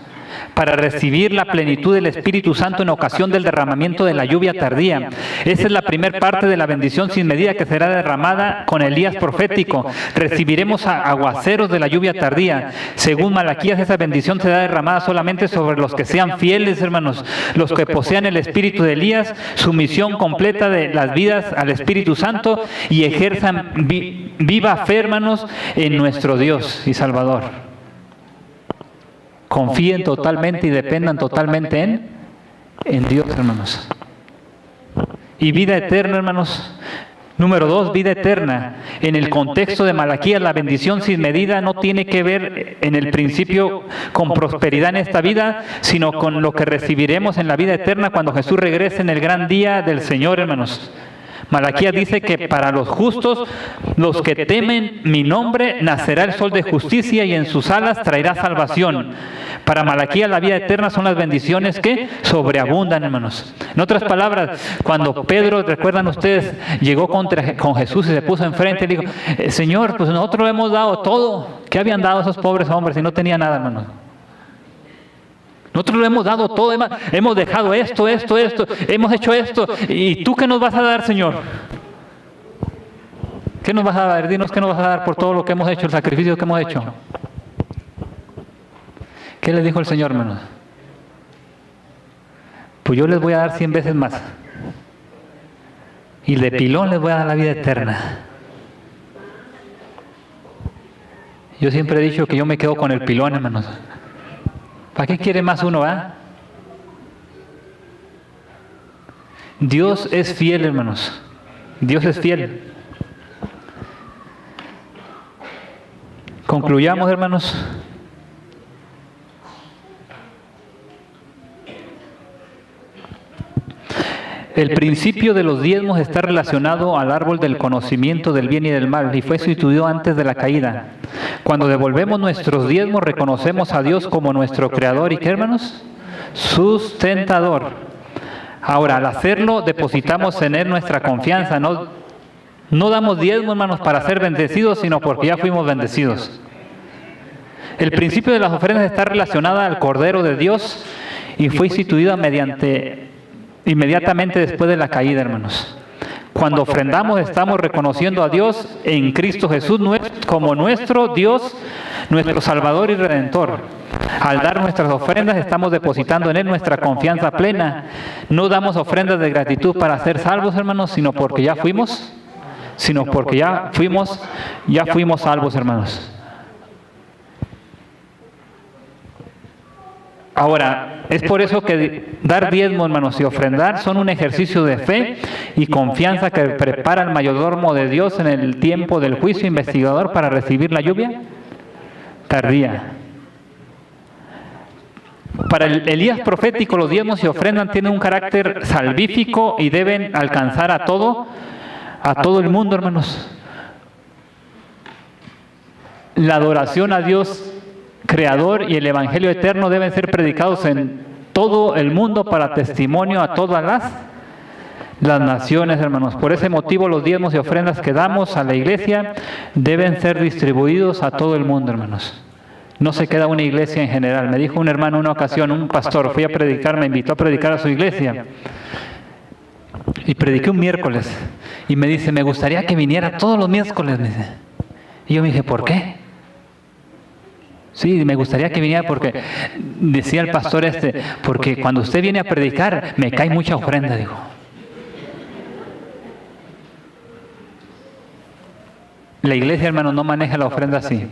para recibir la plenitud del Espíritu Santo en ocasión del derramamiento de la lluvia tardía. Esa es la primera parte de la bendición sin medida que será derramada con Elías profético. Recibiremos aguaceros de la lluvia tardía. Según Malaquías, esa bendición será derramada solamente sobre los que sean fieles, hermanos, los que posean el espíritu de Elías, sumisión completa de las vidas al Espíritu Santo y ejerzan viva fe, hermanos, en nuestro Dios y Salvador. Confíen totalmente y dependan totalmente en Dios, hermanos. Y vida eterna, hermanos. Número 2, vida eterna. En el contexto de Malaquías, la bendición sin medida no tiene que ver en el principio con prosperidad en esta vida, sino con lo que recibiremos en la vida eterna cuando Jesús regrese en el gran día del Señor, hermanos. Malaquías dice que para los justos, los que temen mi nombre, nacerá el sol de justicia y en sus alas traerá salvación. Para Malaquías la vida eterna son las bendiciones que sobreabundan, hermanos. En otras palabras, cuando Pedro, recuerdan ustedes, llegó con Jesús y se puso enfrente y dijo, Señor, pues nosotros le hemos dado todo. ¿Qué habían dado esos pobres hombres si no tenían nada, hermanos? Nosotros lo hemos dado todo, hemos dejado esto, hemos hecho esto. ¿Y tú qué nos vas a dar, Señor? ¿Qué nos vas a dar? Dinos qué nos vas a dar por todo lo que hemos hecho, el sacrificio que hemos hecho. ¿Qué les dijo el Señor, hermanos? Pues yo les voy a dar 100 veces más. Y de pilón les voy a dar la vida eterna. Yo siempre he dicho que yo me quedo con el pilón, hermanos. ¿Para qué quiere más uno, Dios es fiel, hermanos. Dios es fiel. Concluyamos, hermanos. El principio de los diezmos está relacionado al árbol del conocimiento del bien y del mal y fue instituido antes de la caída. Cuando devolvemos nuestros diezmos, reconocemos a Dios como nuestro creador y, ¿qué, hermanos? Sustentador. Ahora, al hacerlo, depositamos en Él nuestra confianza. No damos diezmos, hermanos, para ser bendecidos, sino porque ya fuimos bendecidos. El principio de las ofrendas está relacionado al Cordero de Dios y fue instituido inmediatamente después de la caída, hermanos. Cuando ofrendamos, estamos reconociendo a Dios en Cristo Jesús como nuestro Dios, nuestro Salvador y Redentor. Al dar nuestras ofrendas, estamos depositando en Él nuestra confianza plena. No damos ofrendas de gratitud para ser salvos, hermanos, sino porque ya fuimos salvos, hermanos. Ahora, es por eso que dar diezmo, hermanos, y ofrendar son un ejercicio de fe y confianza que prepara al mayordomo de Dios en el tiempo del juicio investigador para recibir la lluvia tardía. Para el Elías profético, los diezmos y ofrendas tienen un carácter salvífico y deben alcanzar a todo el mundo, hermanos. La adoración a Dios Creador y el Evangelio eterno deben ser predicados en todo el mundo para testimonio a todas las naciones, hermanos. Por ese motivo, los diezmos y ofrendas que damos a la iglesia deben ser distribuidos a todo el mundo, hermanos. No se queda una iglesia en general. Me dijo un hermano en una ocasión, un pastor, fui a predicar, me invitó a predicar a su iglesia. Y prediqué un miércoles. Y me dice, me gustaría que viniera todos los miércoles, me dice. Y yo me dije, ¿por qué? Sí, me gustaría que viniera porque, decía el pastor porque cuando usted viene a predicar, me cae mucha ofrenda, dijo. La iglesia, hermano, no maneja la ofrenda así.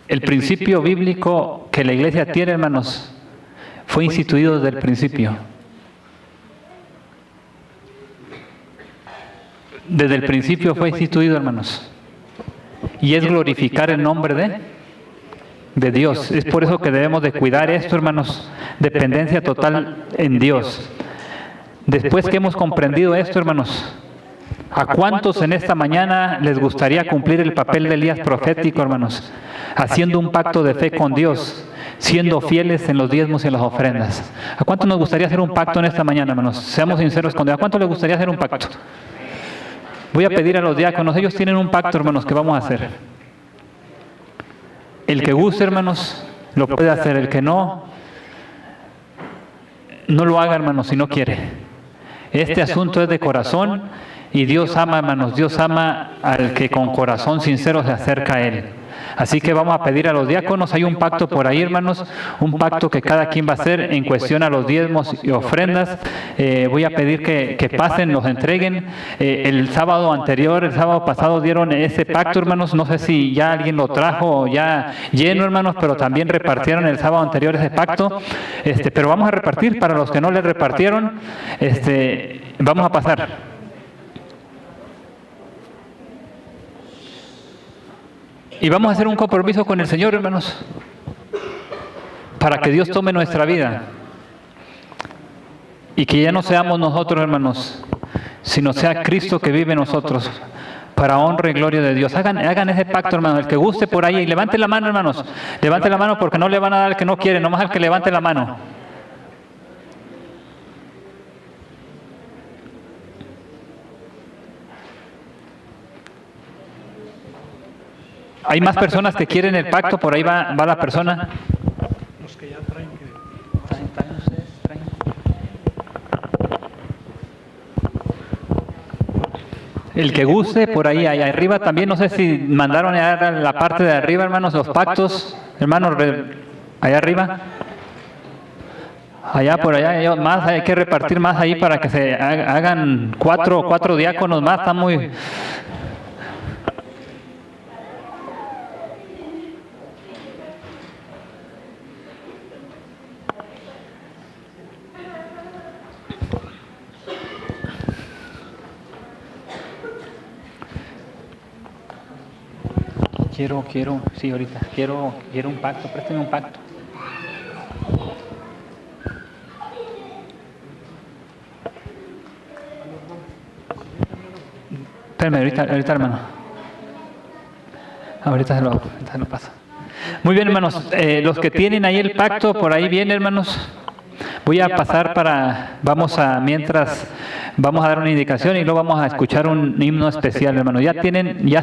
El principio bíblico que la iglesia tiene, hermanos, fue instituido desde el principio. Desde el principio fue instituido, hermanos. Y es glorificar el nombre de Dios. Es por eso que debemos de cuidar esto, hermanos. Dependencia total en Dios. Después que hemos comprendido esto, hermanos, ¿a cuántos en esta mañana les gustaría cumplir el papel de Elías profético, hermanos? Haciendo un pacto de fe con Dios, siendo fieles en los diezmos y en las ofrendas. ¿A cuántos nos gustaría hacer un pacto en esta mañana, hermanos? Seamos sinceros con Dios. ¿A cuántos les gustaría hacer un pacto? Voy a pedir a los diáconos, ellos tienen un pacto, hermanos, que vamos a hacer. El que guste, hermanos, lo puede hacer. El que no lo haga, hermanos, si no quiere. Este asunto es de corazón y Dios ama, hermanos, Dios ama al que con corazón sincero se acerca a Él. Así que vamos a pedir a los diáconos, hay un pacto por ahí, hermanos, un pacto que cada quien va a hacer en cuestión a los diezmos y ofrendas. Voy a pedir que pasen, los entreguen. El sábado pasado dieron ese pacto, hermanos, no sé si ya alguien lo trajo o ya lleno, hermanos, pero también repartieron el sábado anterior ese pacto. Pero vamos a repartir, para los que no les repartieron, vamos a pasar. Y vamos a hacer un compromiso con el Señor, hermanos, para que Dios tome nuestra vida. Y que ya no seamos nosotros, hermanos, sino sea Cristo que vive en nosotros, para honra y gloria de Dios. Hagan ese pacto, hermanos. El que guste por ahí, y levante la mano, hermanos. Levante la mano porque no le van a dar al que no quiere, nomás al que levante la mano. Hay más personas que quieren el pacto, por ahí va la persona. Los que ya traen El que guste, por ahí arriba también, no sé si mandaron a la parte de arriba, hermanos, los pactos, hermanos, allá arriba. Allá por allá, más hay que repartir más ahí para que se hagan cuatro diáconos más, está muy... Sí, ahorita, quiero un pacto, préstame un pacto. Espérame, ahorita, hermano. Ahorita se lo paso. Muy bien, hermanos. Los que tienen ahí el pacto, por ahí viene, hermanos. Voy a pasar mientras vamos a dar una indicación y luego vamos a escuchar un himno especial, hermanos. Ya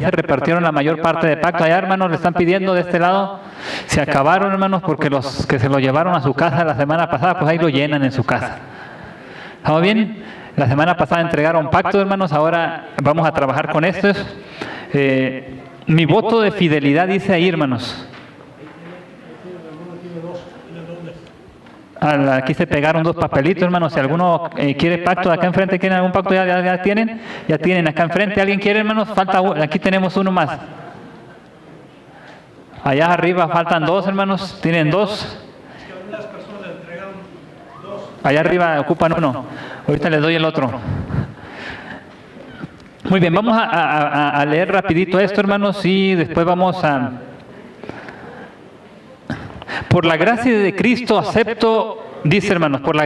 se repartieron la mayor parte del pacto. Allá, hermanos, le están pidiendo de este lado. Se acabaron, hermanos, porque los que se lo llevaron a su casa la semana pasada, pues ahí lo llenan en su casa. ¿Estamos bien? La semana pasada entregaron pacto, hermanos. Ahora vamos a trabajar con estos. Mi voto de fidelidad dice ahí, hermanos. Aquí se pegaron 2 papelitos, hermanos. Si alguno quiere pacto de acá enfrente, ¿quieren algún pacto? ¿Ya tienen? Ya tienen acá enfrente. ¿Alguien quiere, hermanos? Falta uno. Aquí tenemos uno más. Allá arriba faltan 2, hermanos. ¿Tienen 2? Allá arriba ocupan 1. Ahorita les doy el otro. Muy bien, vamos a leer rapidito esto, hermanos, y después vamos a... Por la gracia de Cristo acepto, dice, hermanos, por la